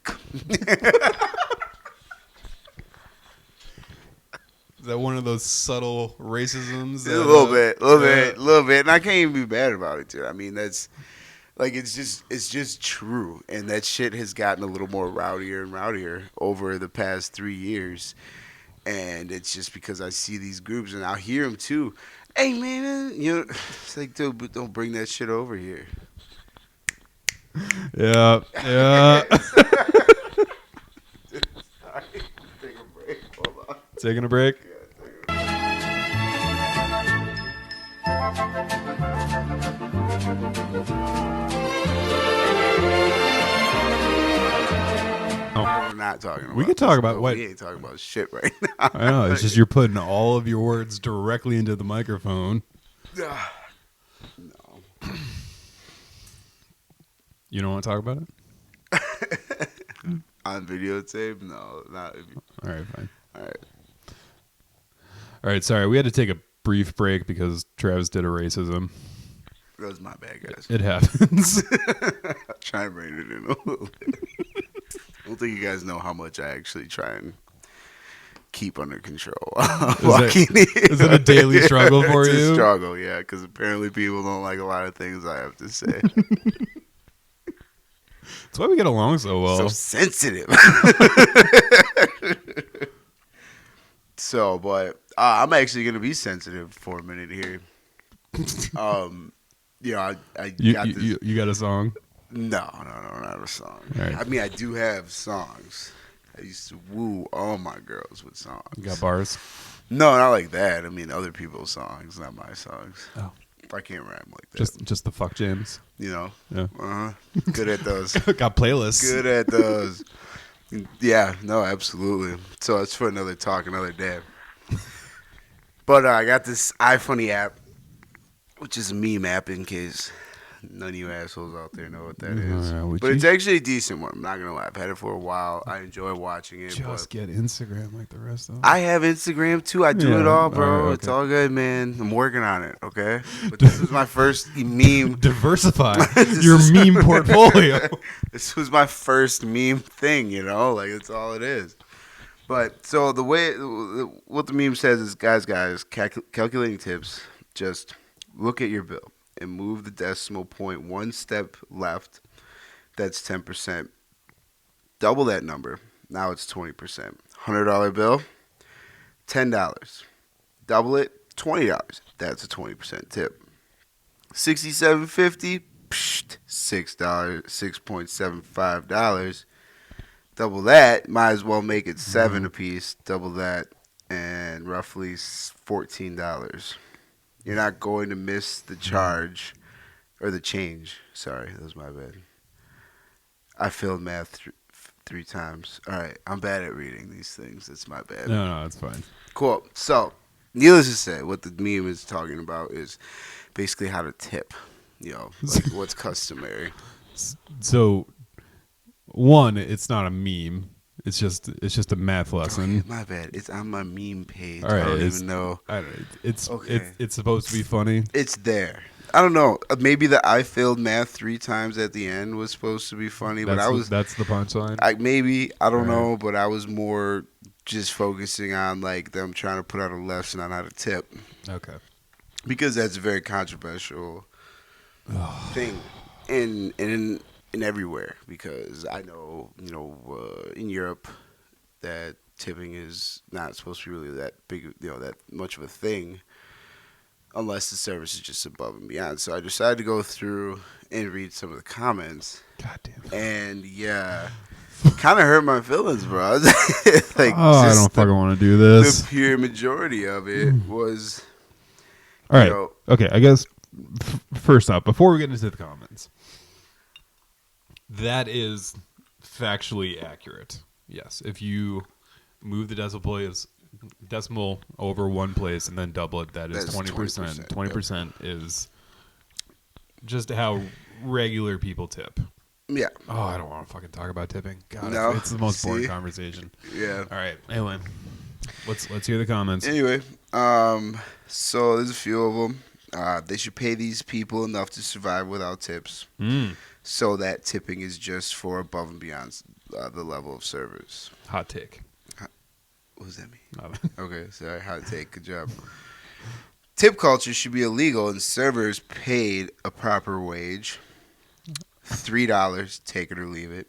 Is that one of those subtle racisms? A little bit, and I can't even be bad about it, dude. I mean, that's like it's just true, and that shit has gotten a little more rowdier and rowdier over the past 3 years, and it's just because I see these groups and I hear them too. Hey man, it's like, dude, but don't bring that shit over here. Yeah. Sorry. Take a break. Hold on. Taking a break. We're not talking about We could talk about what? We ain't talking about shit right now. I know. It's just you're putting all of your words directly into the microphone. No. You don't want to talk about it? On videotape? No, not. All right, fine. All right. All right, sorry. We had to take a brief break because Travis did a racism. That was my bad, guys. It happens. Try and rein it in a little bit. I don't think you guys know how much I actually try and keep under control. Is it a daily struggle for it's you? It's a struggle, yeah, because apparently people don't like a lot of things I have to say. That's why we get along so well. So sensitive. But I'm actually going to be sensitive for a minute here. I got this. You got a song? No, not a song. Right. I mean, I do have songs. I used to woo all my girls with songs. You got bars? No, not like that. I mean, other people's songs, not my songs. Oh. I can't rhyme like that. Just the fuck jams. Yeah. Uh-huh. Good at those. Got playlists. Good at those. Yeah, no, absolutely. So it's for another talk, another day. But I got this iFunny app, which is a meme app in case none of you assholes out there know what that is. But it's actually a decent one. I'm not going to lie. I've had it for a while. I enjoy watching it. Just get Instagram like the rest of them. I have Instagram too. I do it all, bro. All right, okay. It's all good, man. I'm working on it, okay? But this was my first meme. Diversify your meme portfolio. This was my first meme thing, Like, it's all it is. But so what the meme says is, guys, calculating tips, just look at your bill and move the decimal point one step left. That's 10%. Double that number. Now it's 20%. $100 bill, $10. Double it, $20. That's a 20% tip. $67.50, $6, $6.75. Double that, might as well make it $7 a piece. Double that, and roughly $14. You're not going to miss the charge or the change. Sorry, that was my bad. I failed math three times. All right, I'm bad at reading these things. That's my bad. No, it's fine. Cool. So, needless to say, what the meme is talking about is basically how to tip. Like what's customary. So, one, it's not a meme. It's just a math lesson. Oh, my bad. It's on my meme page. All right, I don't even know. It's okay. It's supposed to be funny. It's there. I don't know. Maybe the I failed math 3 times at the end was supposed to be funny, but that's the punchline. I don't know, but I was more just focusing on like them trying to put out a lesson on how to tip. Okay. Because that's a very controversial thing in everywhere, because I know, in Europe that tipping is not supposed to be really that big, that much of a thing unless the service is just above and beyond. So I decided to go through and read some of the comments. God damn it. And yeah, kind of hurt my feelings, bro. I don't fucking want to do this. The pure majority of it was... All right. Okay, I guess first off, before we get into the comments, that is factually accurate. Yes, if you move the decimal over one place and then double it, that is 20%. 20% is just how regular people tip. Yeah. Oh, I don't want to fucking talk about tipping. God, No. it's the most boring See? conversation. Yeah. All right. Anyway, let's hear the comments. Anyway, so there's a few of them. They should pay these people enough to survive without tips. So that tipping is just for above and beyond the level of service. Hot take. What does that mean? Nothing. Okay, sorry. Hot take. Good job. Tip culture should be illegal and servers paid a proper wage. $3, take it or leave it.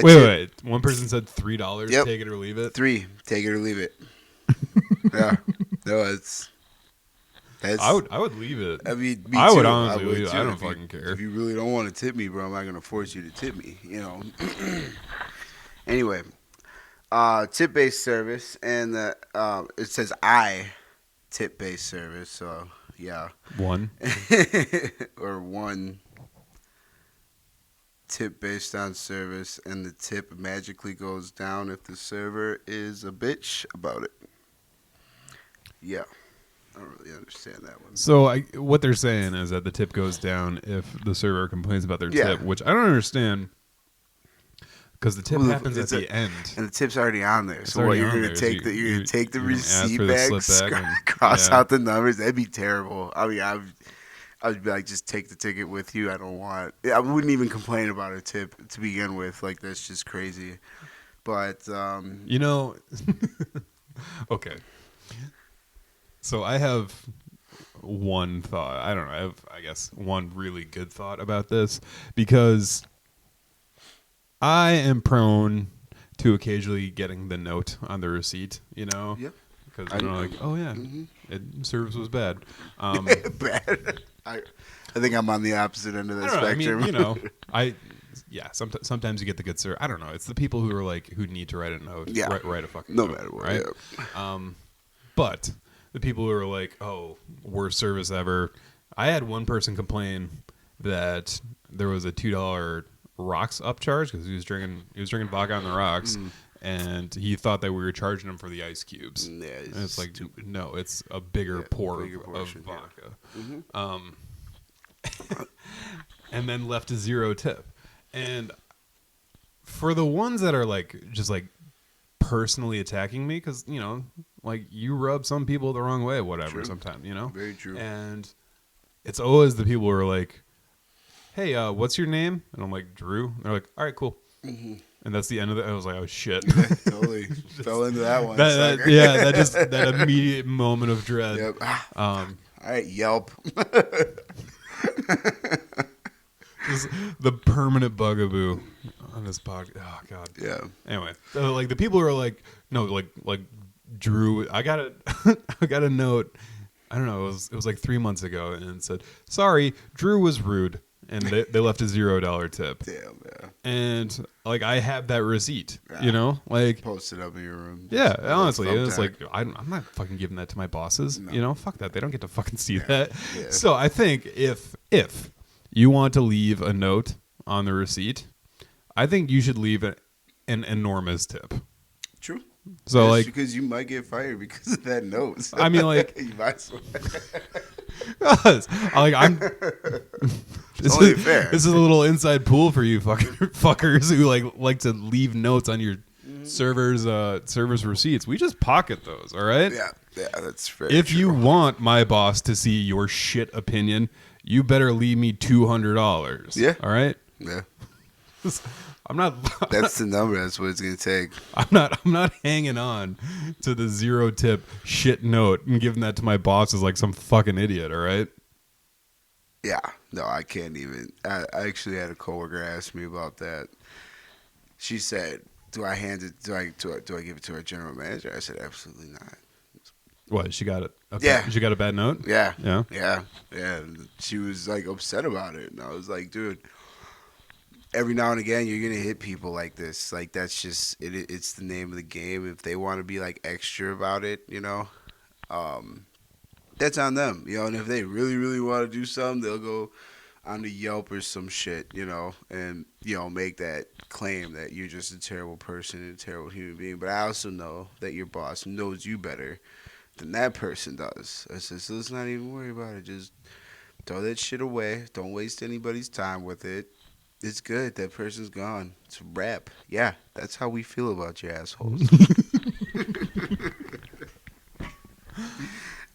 Wait. One person said $3, Yep. take it or leave it. 3, take it or leave it. Yeah. No, that's. I would leave it. I mean, me I would too. honestly would leave it. too. I don't If you- fucking care. If you really don't want to tip me, bro, I'm not gonna force you to tip me. Anyway, tip-based service, and it says tip-based service. So yeah, One. or one tip based on service, and the tip magically goes down if the server is a bitch about it. Yeah. I don't really understand that one. So what they're saying is that the tip goes down if the server complains about their tip, which I don't understand because the tip happens at the end, and the tip's already on there. It's So what already you're on gonna there, take so you're gonna take the you're gonna ask receipt for the back, slip back and- cross yeah. out the numbers. That'd be terrible. I mean, I'd be like, just take the ticket with you. I don't want. I wouldn't even complain about a tip to begin with. Like that's just crazy. But okay. So I have one thought. I don't know. I have, I guess, one really good thought about this because I am prone to occasionally getting the note on the receipt, Yep. because I'm like, oh yeah, service was bad. Bad. I think I'm on the opposite end of the spectrum. I mean, sometimes you get the good service. I don't know. It's the people who are like who need to write a note. Yeah. Write a fucking No note, matter what. right? Yeah. But the people who are like, oh, worst service ever. I had one person complain that there was a $2 rocks upcharge because he was drinking vodka on the rocks, and he thought that we were charging him for the ice cubes. Yeah, and it's like, stupid. no, it's a bigger pour of portion, vodka. And then left a 0 tip. And for the ones that are like just like personally attacking me, because like you rub some people the wrong way, whatever. True. Sometimes Very true. and it's always the people who are like, hey, what's your name? And I'm like, Drew. And they're like, all right, cool. And that's the end of it. I was like, oh shit. Totally fell into that one. That immediate moment of dread. Yep. All right, Yelp. The permanent bugaboo on this podcast. Oh god. Yeah. Anyway, so, like the people who are like, no, like Drew. I got a note. I don't know. It was like 3 months ago, and it said, "Sorry, Drew was rude," and they left a $0 tip. Damn. Yeah. And like I have that receipt. Yeah. Like Post it up in your room. yeah, Just honestly, thumbtack. it's like I'm not fucking giving that to my bosses. No. Fuck that. They don't get to fucking see that. Yeah. So I think if you want to leave a note on the receipt, I think you should leave an enormous tip. True. So Just like, because you might get fired because of that note. I mean, like, you might as well. I'm. Only fair. This is a little inside pool for you fuckers who like to leave notes on your servers receipts. We just pocket those, all right? Yeah, that's fair. If you want my boss to see your shit opinion, you better leave me $200. Yeah. All right. Yeah. I'm not. That's the number. That's what it's gonna take. I'm not hanging on to the 0 tip shit note and giving that to my boss as like some fucking idiot. All right. Yeah. No, I can't even. I actually had a coworker ask me about that. She said, "Do I hand it? Do I give it to our general manager?" I said, "Absolutely not." What? She got it. Yeah. She got a bad note. Yeah. Yeah. Yeah. Yeah. She was like upset about it, and I was like, "Dude, every now and again you're gonna hit people like this. Like that's just it. It's the name of the game. If they want to be like extra about it, that's on them. And if they really, really want to do something, they'll go on the Yelp or some shit, and make that claim that you're just a terrible person and a terrible human being. But I also know that your boss knows you better than that person does. I said, so let's not even worry about it. Just Throw that shit away. Don't waste anybody's time with it. It's good. That person's gone. It's a wrap. Yeah, that's how we feel about you assholes.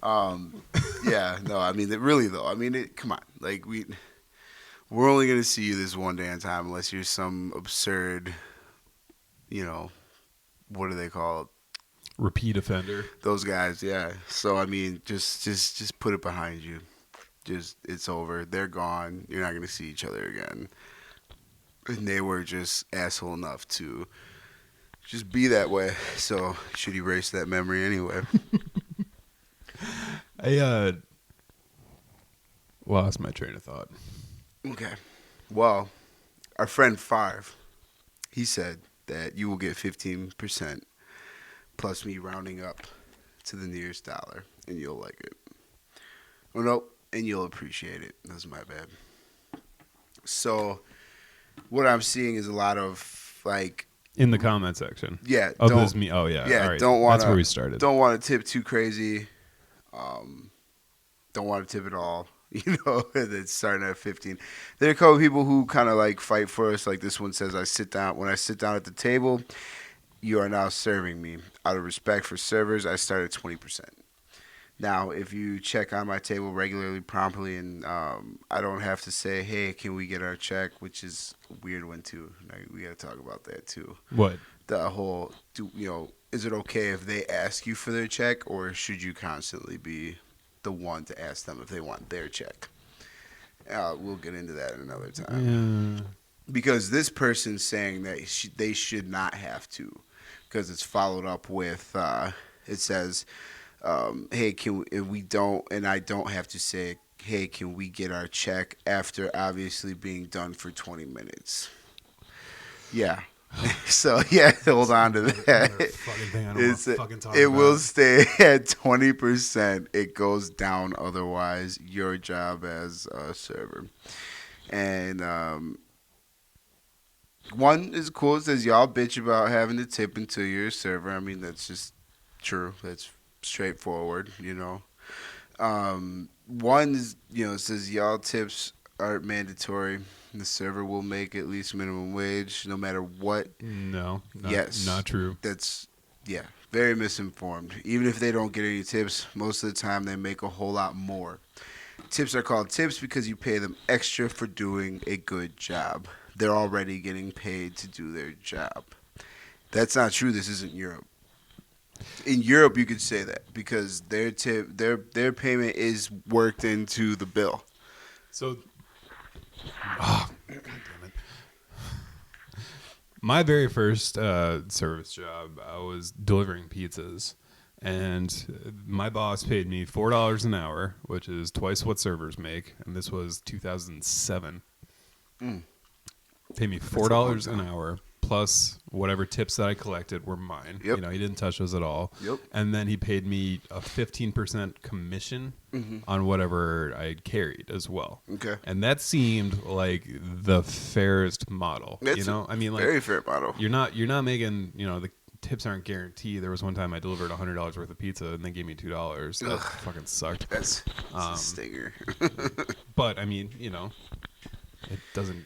um, yeah, no, I mean, really though. I mean, come on. Like we're only gonna see you this one day in time unless you're some absurd, you know, what do they call it? Repeat offender. Those guys, yeah. So I mean, just put it behind you. Just it's over. They're gone. You're not gonna see each other again. And they were just asshole enough to just be that way. So you should erase that memory anyway. I lost my train of thought. Okay. Well, our friend Five, he said that you will get 15% plus me rounding up to the nearest dollar, and you'll like it. Well, nope, and you'll appreciate it. That's my bad. So, what I'm seeing is a lot of like In the comment section. yeah, Oh, this me. Oh, yeah. yeah, All right. don't want That's where we started. don't want to tip too crazy. Don't want to tip at all. You know, it's starting at 15. There are a couple of people who kind of like fight for us. Like this one says, when I sit down at the table, you are now serving me. Out of respect for servers, I start at 20%. Now, if you check on my table regularly, promptly, and I don't have to say, hey, can we get our check, which is a weird one too. Like, we got to talk about that too. What? The whole, is it okay if they ask you for their check, or should you constantly be the one to ask them if they want their check? We'll get into that another time. Yeah. Because this person's saying that they should not have to, because it's followed up with, it says, hey, if we don't, and I don't have to say, hey, can we get our check after obviously being done for 20 minutes? Yeah. So, yeah, hold on to that. It will stay at 20%. It goes down otherwise, your job as a server. And one is cool. It says, y'all bitch about having to tip until you're a server. I mean, that's just true. That's straightforward, One is, it says, y'all tips aren't mandatory. The server will make at least minimum wage no matter what. No. Yes. Not true. That's, very misinformed. Even if they don't get any tips, most of the time they make a whole lot more. Tips are called tips because you pay them extra for doing a good job. They're already getting paid to do their job. That's not true. This isn't Europe. In Europe, you could say that because their payment is worked into the bill. So, God damn it. My very first service job, I was delivering pizzas, and my boss paid me $4 an hour, which is twice what servers make, and this was 2007. Paid me $4 an hour plus whatever tips that I collected were mine. Yep. He didn't touch those at all. Yep. And then he paid me a 15% commission on whatever I carried as well. Okay. And that seemed like the fairest model. That's very fair model. You're not making, the tips aren't guaranteed. There was one time I delivered $100 worth of pizza and they gave me $2. That fucking sucked. That's a stinger. But I mean, it doesn't,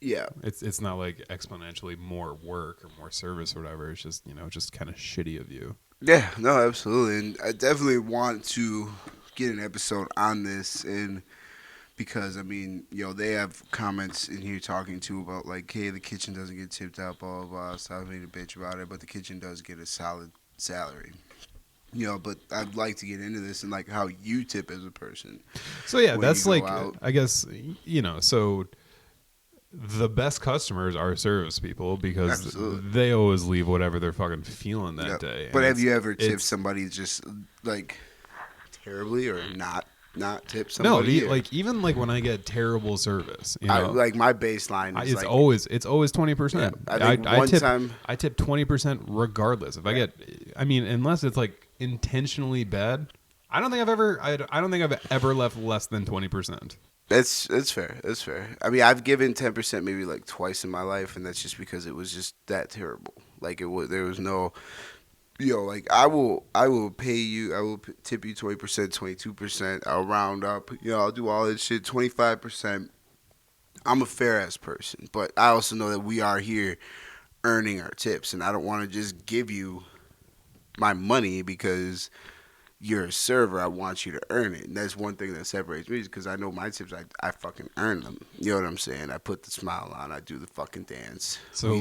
Yeah. It's not like exponentially more work or more service or whatever. It's just, just kind of shitty of you. Yeah, no, absolutely. And I definitely want to get an episode on this, and because, they have comments in here talking too about like, hey, the kitchen doesn't get tipped out, blah, blah, blah. Stop being a bitch about it, but the kitchen does get a solid salary. But I'd like to get into this and like how you tip as a person. So yeah, that's like, out. I guess, so the best customers are service people because Absolutely. they always leave whatever they're fucking feeling that day. But have you ever tipped somebody just like terribly or not tip somebody? No, even when I get terrible service, my baseline is it's always 20%. Yeah, I tip 20% regardless. If I get, unless it's like intentionally bad, I don't think I've ever left less than 20%. That's fair. That's fair. I've given 10% maybe like twice in my life, and that's just because it was just that terrible. Like there was no like I will pay you. I will tip you 20%, 22%. I'll round up. I'll do all that shit. 25%. I'm a fair ass person, but I also know that we are here earning our tips, and I don't want to just give you my money because you're a server. I want you to earn it, and that's one thing that separates me, is because I know my tips. I fucking earn them. You know what I'm saying? I put the smile on. I do the fucking dance. So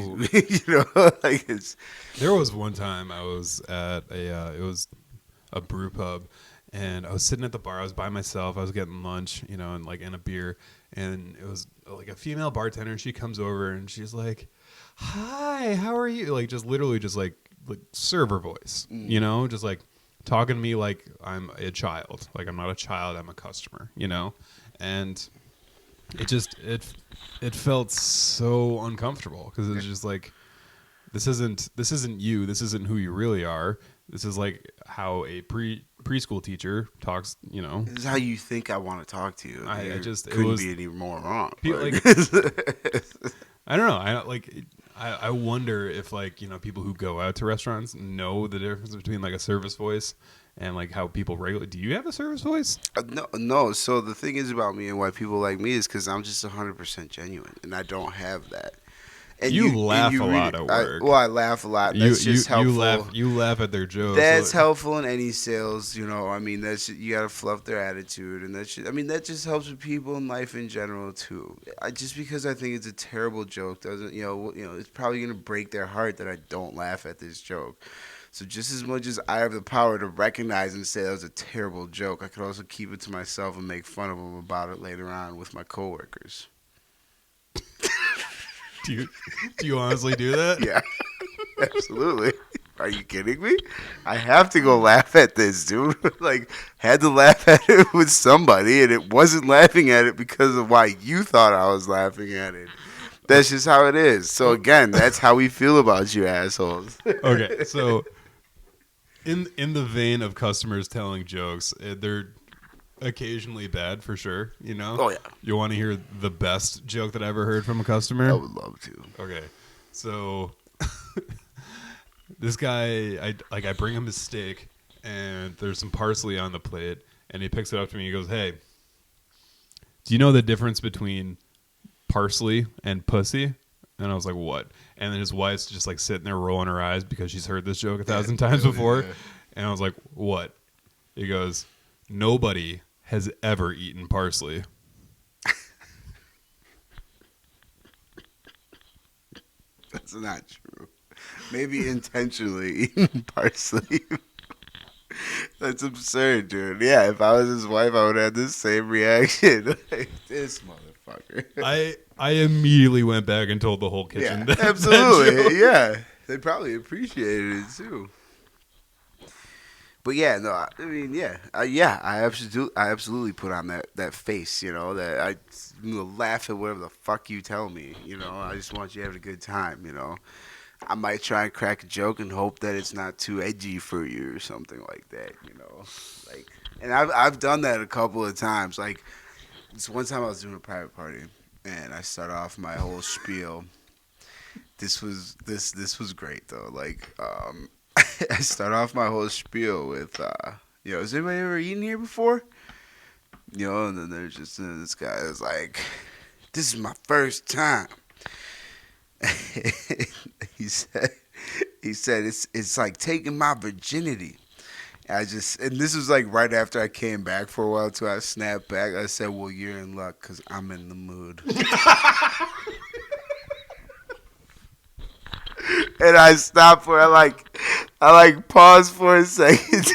like it's. There was one time I was at it was a brew pub, and I was sitting at the bar. I was by myself. I was getting lunch, and a beer, and it was like a female bartender. And she comes over and she's like, "Hi, how are you?" Like just literally just like server voice, just like talking to me like I'm a child. Like I'm not a child. I'm a customer, and it felt so uncomfortable because it was just like. This isn't you. This isn't who you really are. This is like how a preschool teacher talks. This is how you think I want to talk to you. I couldn't be any more wrong. Like, I don't know. I wonder if people who go out to restaurants know the difference between like a service voice and like how people regulate. Do you have a service voice? No. So the thing is about me and why people like me is because I'm just 100% genuine, and I don't have that. And you laugh a lot at work. I laugh a lot. That's just helpful. You laugh at their jokes. That's helpful in any sales. You gotta fluff their attitude, and that just helps with people in life in general too. Just because I think it's a terrible joke doesn't, it's probably gonna break their heart that I don't laugh at this joke. So just as much as I have the power to recognize and say that was a terrible joke, I could also keep it to myself and make fun of them about it later on with my coworkers. Do you honestly do that? Yeah, absolutely. Are you kidding me? I have to go laugh at this, dude. Had to laugh at it with somebody, and it wasn't laughing at it because of why you thought I was laughing at it. That's just how it is. So again, that's how we feel about you assholes. Okay, so in the vein of customers telling jokes, they're occasionally bad for sure, Oh yeah. You want to hear the best joke that I ever heard from a customer? I would love to. Okay, so this guy, I bring him his steak and there's some parsley on the plate, and he picks it up to me and he goes, "Hey, do you know the difference between parsley and pussy?" And I was like, "What?" And then his wife's just like sitting there rolling her eyes because she's heard this joke 1,000 times before. Yeah. And I was like, "What?" He goes, "Nobody has ever eaten parsley." That's not true. Maybe intentionally eating parsley. That's absurd, dude. Yeah, if I was his wife, I would have the same reaction. Like, this motherfucker. I immediately went back and told the whole kitchen. Yeah, absolutely. Yeah, they probably appreciated it too. But yeah, no, I mean, I absolutely put on that face, that I laugh at whatever the fuck you tell me, I just want you to have a good time, I might try and crack a joke and hope that it's not too edgy for you or something like that, and I've done that a couple of times. Like this one time I was doing a private party and I start off my whole spiel. This was great though. I start off my whole spiel with, has anybody ever eaten here before? And then there's just this guy that's like, "This is my first time." he said it's like taking my virginity. And this was like right after I came back for a while till I snapped back. I said, "Well, you're in luck because I'm in the mood." And I stopped for I paused for a second,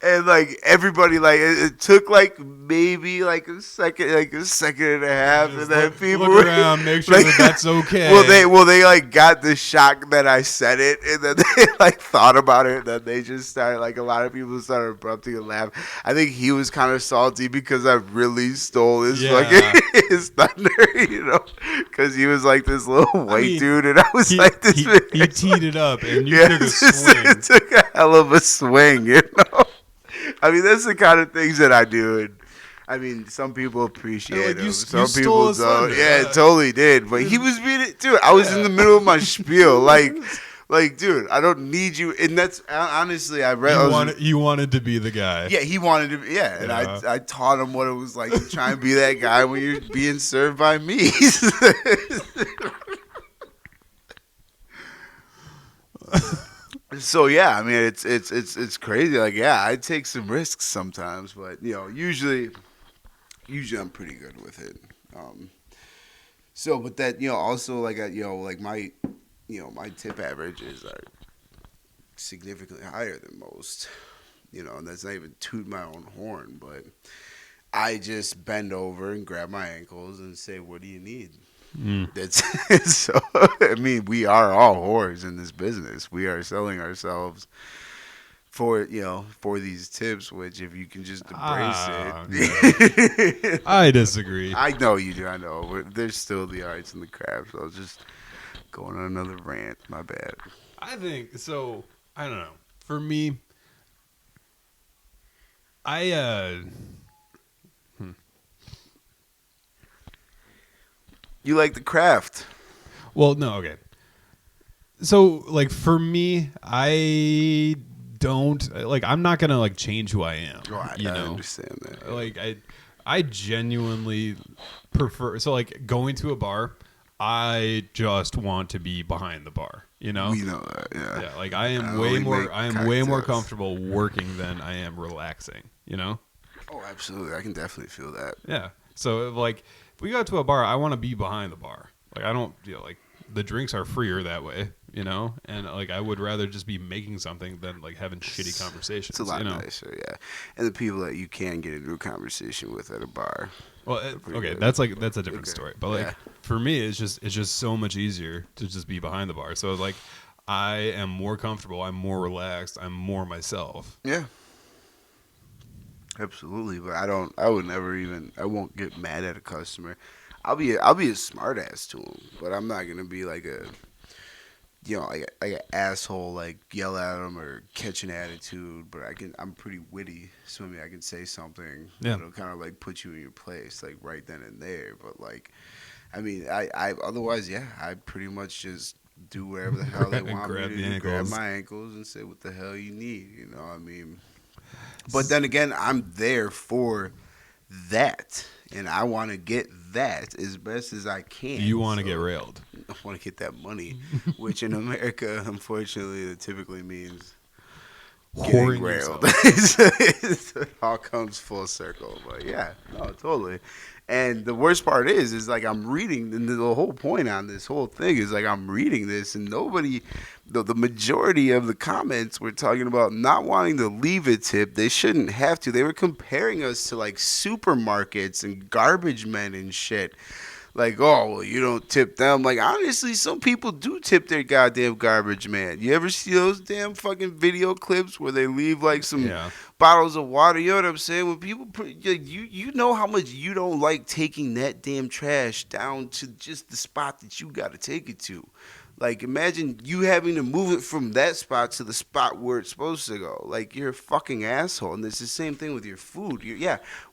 and everybody it took maybe a second and a half, and then people look around, make sure that's okay. They got the shock that I said it, and then they thought about it, and then they just started a lot of people started erupting and laugh. I think he was kind of salty because I really stole his fucking his thunder, because he was this little white dude, and I was this. He teed it up, and you took a swing. Took a hell of a swing, I mean, that's the kind of things that I do, and I mean, some people appreciate them. Some people don't. Yeah, it totally did. But he was being it too. I was in the middle of my spiel. Like, dude, I don't need you. And that's honestly, I read. You wanted to be the guy. Yeah, he wanted to. Yeah, and I taught him what it was like to try and be that guy when you're being served by me. So yeah, I mean it's crazy. Like yeah, I take some risks sometimes, but usually I'm pretty good with it. So, but that also like like my tip averages are significantly higher than most. And that's not even toot my own horn, but I just bend over and grab my ankles and say, "What do you need?" That's so. I mean, we are all whores in this business. We are selling ourselves for for these tips. Which, if you can just embrace it, I disagree. I know you do. I know. There's still the arts and the crafts. I was just going on another rant. My bad. I think so. I don't know. For me, You like the craft. Well, no, okay. So, like, for me, I don't like. I'm not gonna like change who I am. Oh, I understand that. Like, I genuinely prefer. So, like, going to a bar, I just want to be behind the bar. We know that. Yeah. Yeah. Like, I am way more comfortable working than I am relaxing. Oh, absolutely. I can definitely feel that. Yeah. So, like, if we go to a bar, I want to be behind the bar. Like, I don't, like, the drinks are freer that way, and like I would rather just be making something than like having shitty conversations. It's a lot nicer, yeah. And the people that you can get into a conversation with at a bar. Well, okay, that's a different story. But like for me, it's just so much easier to just be behind the bar. So like, I am more comfortable. I'm more relaxed. I'm more myself. Yeah. Absolutely, but I won't get mad at a customer. I'll be a smart ass to him, but I'm not gonna be like a, like an asshole, like yell at him or catch an attitude. But I'm pretty witty, so I can say something that'll kind of like put you in your place, like right then and there. But like, I otherwise, I pretty much just do whatever the hell they want me to do. Grab my ankles and say, "What the hell you need?" But then again, I'm there for that, and I want to get that as best as I can. You want to get railed. I want to get that money, which in America, unfortunately, it typically means getting railed. It all comes full circle. But yeah, no, totally. And the worst part is like I'm reading, and the whole point on this whole thing is like I'm reading this, and nobody, the majority of the comments were talking about not wanting to leave a tip. They shouldn't have to. They were comparing us to like supermarkets and garbage men and shit. Like, oh, well, you don't tip them. Like, honestly, some people do tip their goddamn garbage man. You ever see those damn fucking video clips where they leave, like, some bottles of water? You know what I'm saying? When people, you know how much you don't like taking that damn trash down to just the spot that you got to take it to. Like, imagine you having to move it from that spot to the spot where it's supposed to go. Like, you're a fucking asshole. And it's the same thing with your food.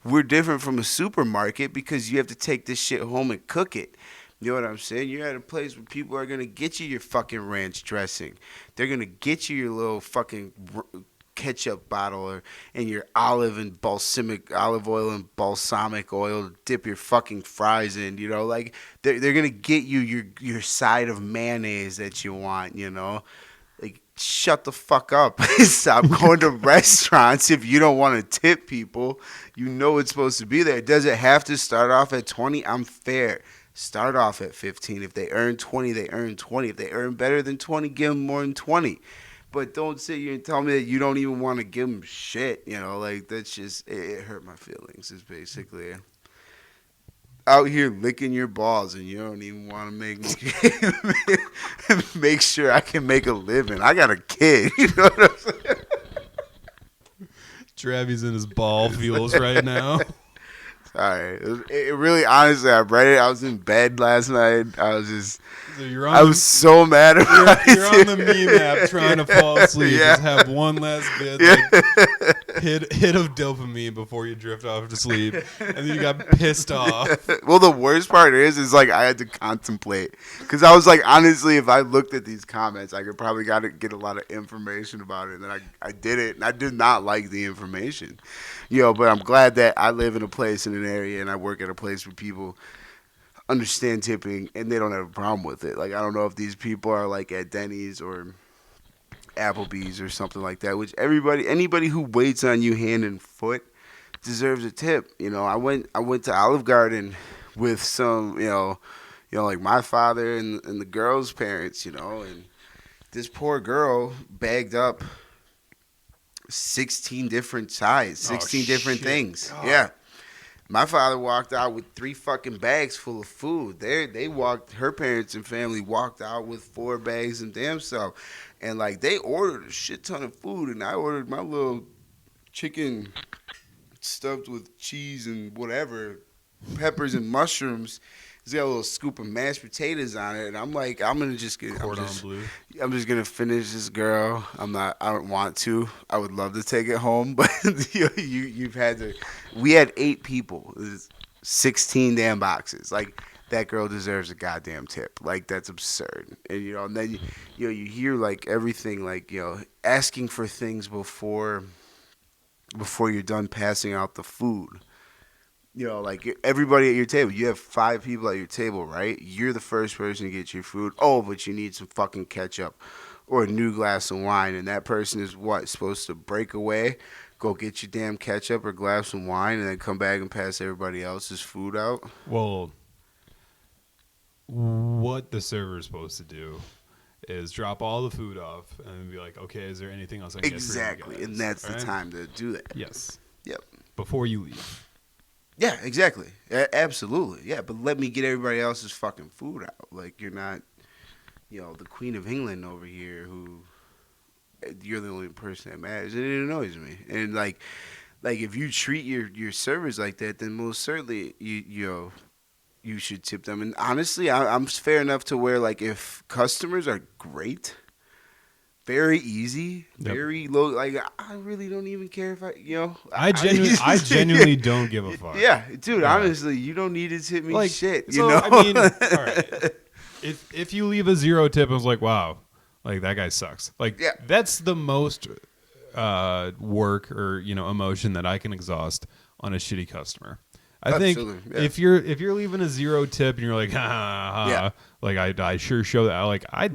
We're different from a supermarket because you have to take this shit home and cook it. You know what I'm saying? You're at a place where people are going to get you your fucking ranch dressing. They're going to get you your little fucking ketchup bottle and your olive oil and balsamic oil to dip your fucking fries in, like they're gonna get you your side of mayonnaise that you want, like shut the fuck up. Stop going to restaurants if you don't want to tip people. It's supposed to be there. Does it have to start off at 20? I'm fair. Start off at 15. If they earn 20, they earn 20. If they earn better than 20, give them more than 20. But don't sit here and tell me that you don't even want to give them shit. Like that's just, it hurt my feelings. It's basically out here licking your balls and you don't even want to make sure I can make a living. I got a kid. You know what I'm saying? Travis in his ball feels right now. Sorry. It really, honestly, I read it. I was in bed last night. I was just, I was so mad about it. You're on the meme app trying to fall asleep. Just have one last bit. hit of dopamine before you drift off to sleep, and then you got pissed off. Well, the worst part is like I had to contemplate because I was like, honestly, if I looked at these comments, I could probably get a lot of information about it. And then I did it, and I did not like the information, But I'm glad that I live in a place in an area, and I work at a place where people understand tipping and they don't have a problem with it. Like I don't know if these people are like at Denny's or Applebee's or something like that, which anybody who waits on you hand and foot deserves a tip. I went to Olive Garden with some, like my father and the girl's parents, and this poor girl bagged up 16 different sides, 16 different things. God. Yeah. My father walked out with 3 fucking bags full of food. Her parents and family walked out with 4 bags and damn stuff. And like they ordered a shit ton of food, and I ordered my little chicken stuffed with cheese and whatever, peppers and mushrooms. It's got a little scoop of mashed potatoes on it, and I'm like, I'm just gonna finish this girl. I don't want to. I would love to take it home, but you've had to. We had 8 people, 16 damn boxes. Like that girl deserves a goddamn tip. Like that's absurd. And and then you hear like everything, like asking for things before you're done passing out the food. Like everybody at your table, you have 5 people at your table, right? You're the first person to get your food. Oh, but you need some fucking ketchup or a new glass of wine. And that person is supposed to break away, go get your damn ketchup or glass of wine, and then come back and pass everybody else's food out? Well, what the server is supposed to do is drop all the food off and be like, okay, is there anything else I can get for you guys? Exactly, and that's the time to do that. Yes. Yep. Before you leave. Yeah, exactly. Absolutely. Yeah, but let me get everybody else's fucking food out. Like, you're not, the Queen of England over here who you're the only person that matters. And it annoys me. And, like if you treat your servers like that, then most certainly, you should tip them. And honestly, I'm fair enough to where, like, if customers are great, very easy, very low. Like I really don't even care if I genuinely don't give a fuck. Yeah, dude. Yeah. Honestly, you don't need to tip me like, shit. So, I mean, all right. If you leave a 0 tip, I was like, wow, like that guy sucks. Like that's the most work or emotion that I can exhaust on a shitty customer. I think if you're leaving a 0 tip and you're like, like I sure show that, like I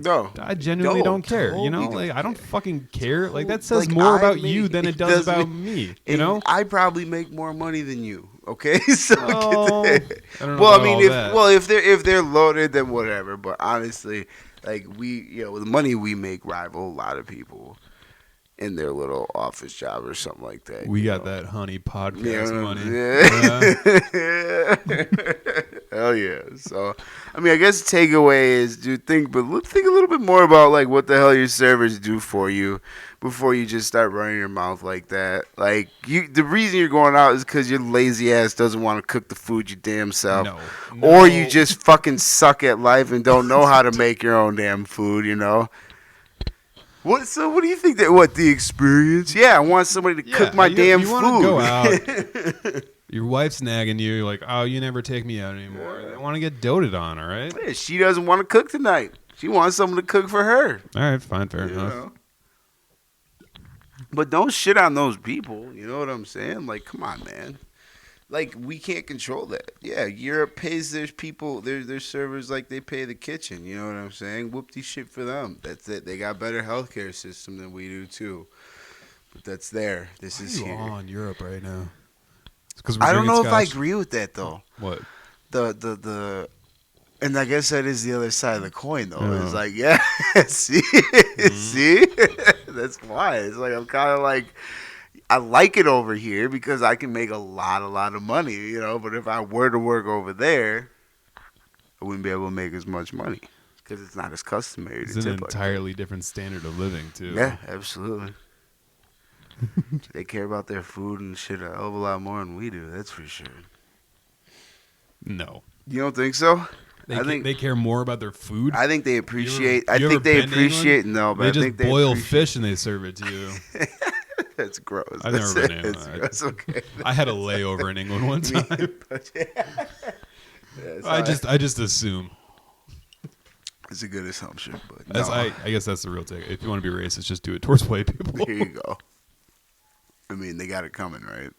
genuinely don't care, totally like I don't fucking care. Like that says more about you than it does about me, I probably make more money than you. Okay, so I don't know if they're loaded, then whatever. But honestly, like the money we make rival a lot of people in their little office job or something like that. We got that honey podcast money. Yeah. Hell yeah. So, I mean, I guess the takeaway is think a little bit more about like what the hell your servers do for you before you just start running your mouth like that. Like the reason you're going out is because your lazy ass doesn't want to cook the food your damn self. No. Or you just fucking suck at life and don't know how to make your own damn food, What do you think the experience? Yeah, I want somebody to cook my damn food. You want to go out. Your wife's nagging you, like, oh, you never take me out anymore. They want to get doted on, all right? Yeah, she doesn't want to cook tonight. She wants someone to cook for her. All right, fine, fair enough. But don't shit on those people. You know what I'm saying? Like, come on, man. Like, we can't control that. Yeah, Europe pays their people, their servers like they pay the kitchen. You know what I'm saying? Whoop-de shit for them. That's it. They got better healthcare system than we do, too. But that's there. This is here. Why are you on Europe right now? I don't know if I agree with that, though. What? And I guess that is the other side of the coin, though. Yeah. It's like, see? See? That's why. It's like, I'm kind of like, I like it over here because I can make a lot of money, But if I were to work over there, I wouldn't be able to make as much money because it's not as customary. It's an entirely different standard of living, too. Yeah, absolutely. They care about their food and shit a hell of a lot more than we do. That's for sure. No. You don't think so? I think they care more about their food. I think they appreciate. I think they appreciate. No, but they just boil fish and they serve it to you. That's gross. I've never been to England. That's okay. I had a layover in England one time. I just assume. It's a good assumption, but No. I guess that's the real take. If you want to be racist, just do it towards white people. Here you go. I mean, they got it coming, right?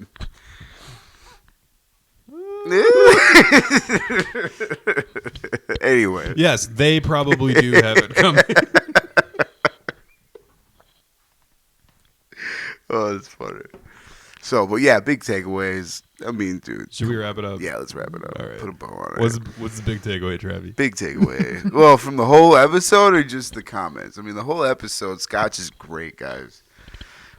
Anyway. Yes, they probably do have it coming. Oh, that's funny. So, but yeah, big takeaways. I mean, dude. Should we wrap it up? Yeah, let's wrap it up. All right. Put a bow on it. What's the big takeaway, Travi? Big takeaway. Well, from the whole episode or just the comments? I mean, the whole episode, Scotch is great, guys.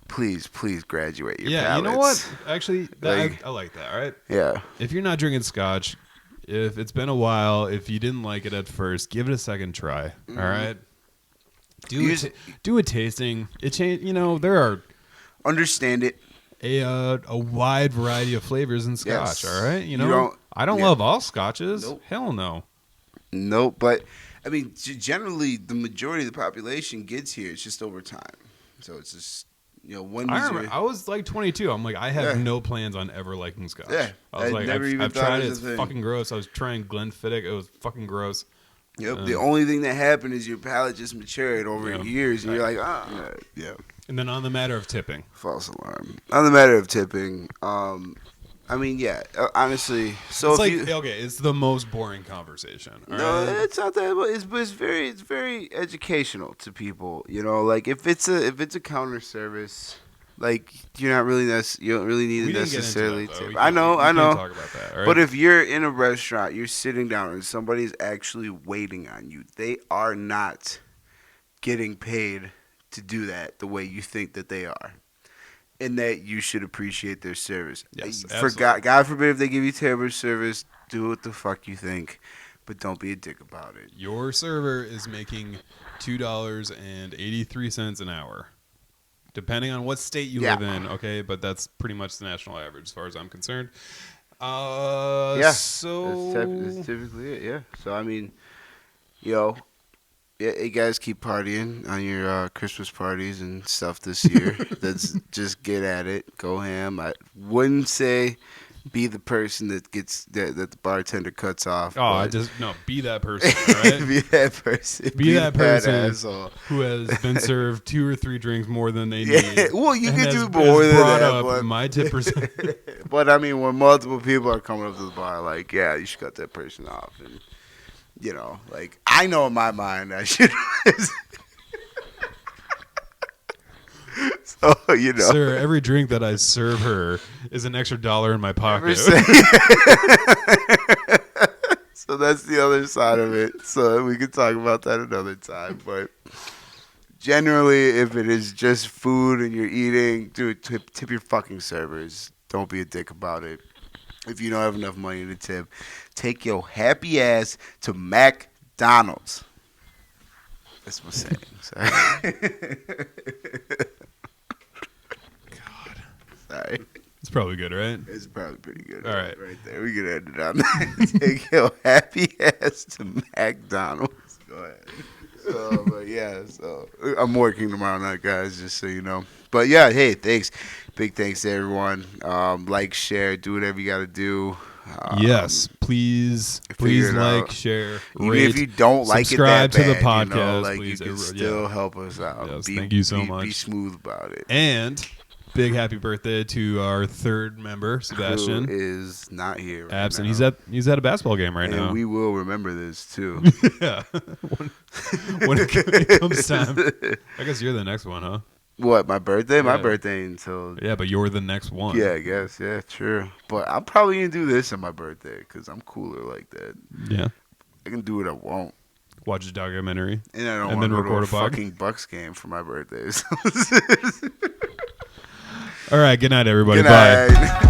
Please graduate your palates. You know what? Actually, I like that, all right? Yeah. If you're not drinking Scotch, if it's been a while, if you didn't like it at first, give it a second try, all right? Do a tasting. There are... Understand it. A wide variety of flavors in Scotch, all right? I don't love all Scotches. Nope. Hell no. Nope, but, I mean, generally, the majority of the population gets here. It's just over time. So it's just... I was like 22. I'm like, I have no plans on ever liking Scotch. Yeah, I was like, never even I've thought tried it it. was It's a thing. fucking gross. I was trying Glenfiddich. It was fucking gross. Yep. The only thing that happened is your palate just matured over years, and you're like, yeah. And then on the matter of tipping, False alarm. On the matter of tipping, I mean, yeah. Honestly, so it's if like it's the most boring conversation. No, right? it's not that. But it's very educational to people. Like if it's a counter service. Like you don't really need to necessarily tip. I know. Talk about that, right? But if you're in a restaurant, you're sitting down, and somebody's actually waiting on you, they are not getting paid to do that the way you think that they are, and that you should appreciate their service. Yes, for God forbid if they give you terrible service, do what the fuck you think, but don't be a dick about it. Your server is making $2.83 an hour. Depending on what state you live in, okay? But that's pretty much the national average as far as I'm concerned. So... That's typically it, yeah. So, I mean, you guys keep partying on your Christmas parties and stuff this year. Just get at it. Go ham. I wouldn't say... be the person that gets that the bartender cuts off. Be that person, right? Be that person. Be that person asshole who has been served 2 or 3 drinks more than they need. Well, you can do more more than brought that. Up my tip percent. But I mean, when multiple people are coming up to the bar, like, yeah, you should cut that person off, and like I know in my mind I should. So, Sir, every drink that I serve her is an extra $1 in my pocket. So that's the other side of it. So we can talk about that another time. But generally, if it is just food and you're eating, dude, tip your fucking servers. Don't be a dick about it. If you don't have enough money to tip, take your happy ass to McDonald's. That's my saying. Sorry. Sorry. It's probably good, right? It's probably pretty good. All right. Right there. We can end it on that. Take your happy ass to McDonald's. Go ahead. So I'm working tomorrow night, guys, just so you know. But yeah, hey, thanks. Big thanks to everyone. Like, share, do whatever you got to do. Yes, please like, share, even rate, if you don't like subscribe it that to bad, the podcast. you can still help us out. Yes, thank you so much. Be smooth about it. And big happy birthday to our 3rd member, Sebastian. Who is not here. Absent. Now. He's at a basketball game right now. And we will remember this too. Yeah. when it comes time. I guess you're the next one, huh? What, my birthday? Yeah. My birthday until... Yeah, but you're the next one. Yeah, I guess. Yeah, true. But I'm probably going to do this on my birthday because I'm cooler like that. Yeah. I can do what I want. Watch a documentary. And I don't want to go to a fucking Bucks game for my birthday. All right, good night, everybody. Good night. Bye.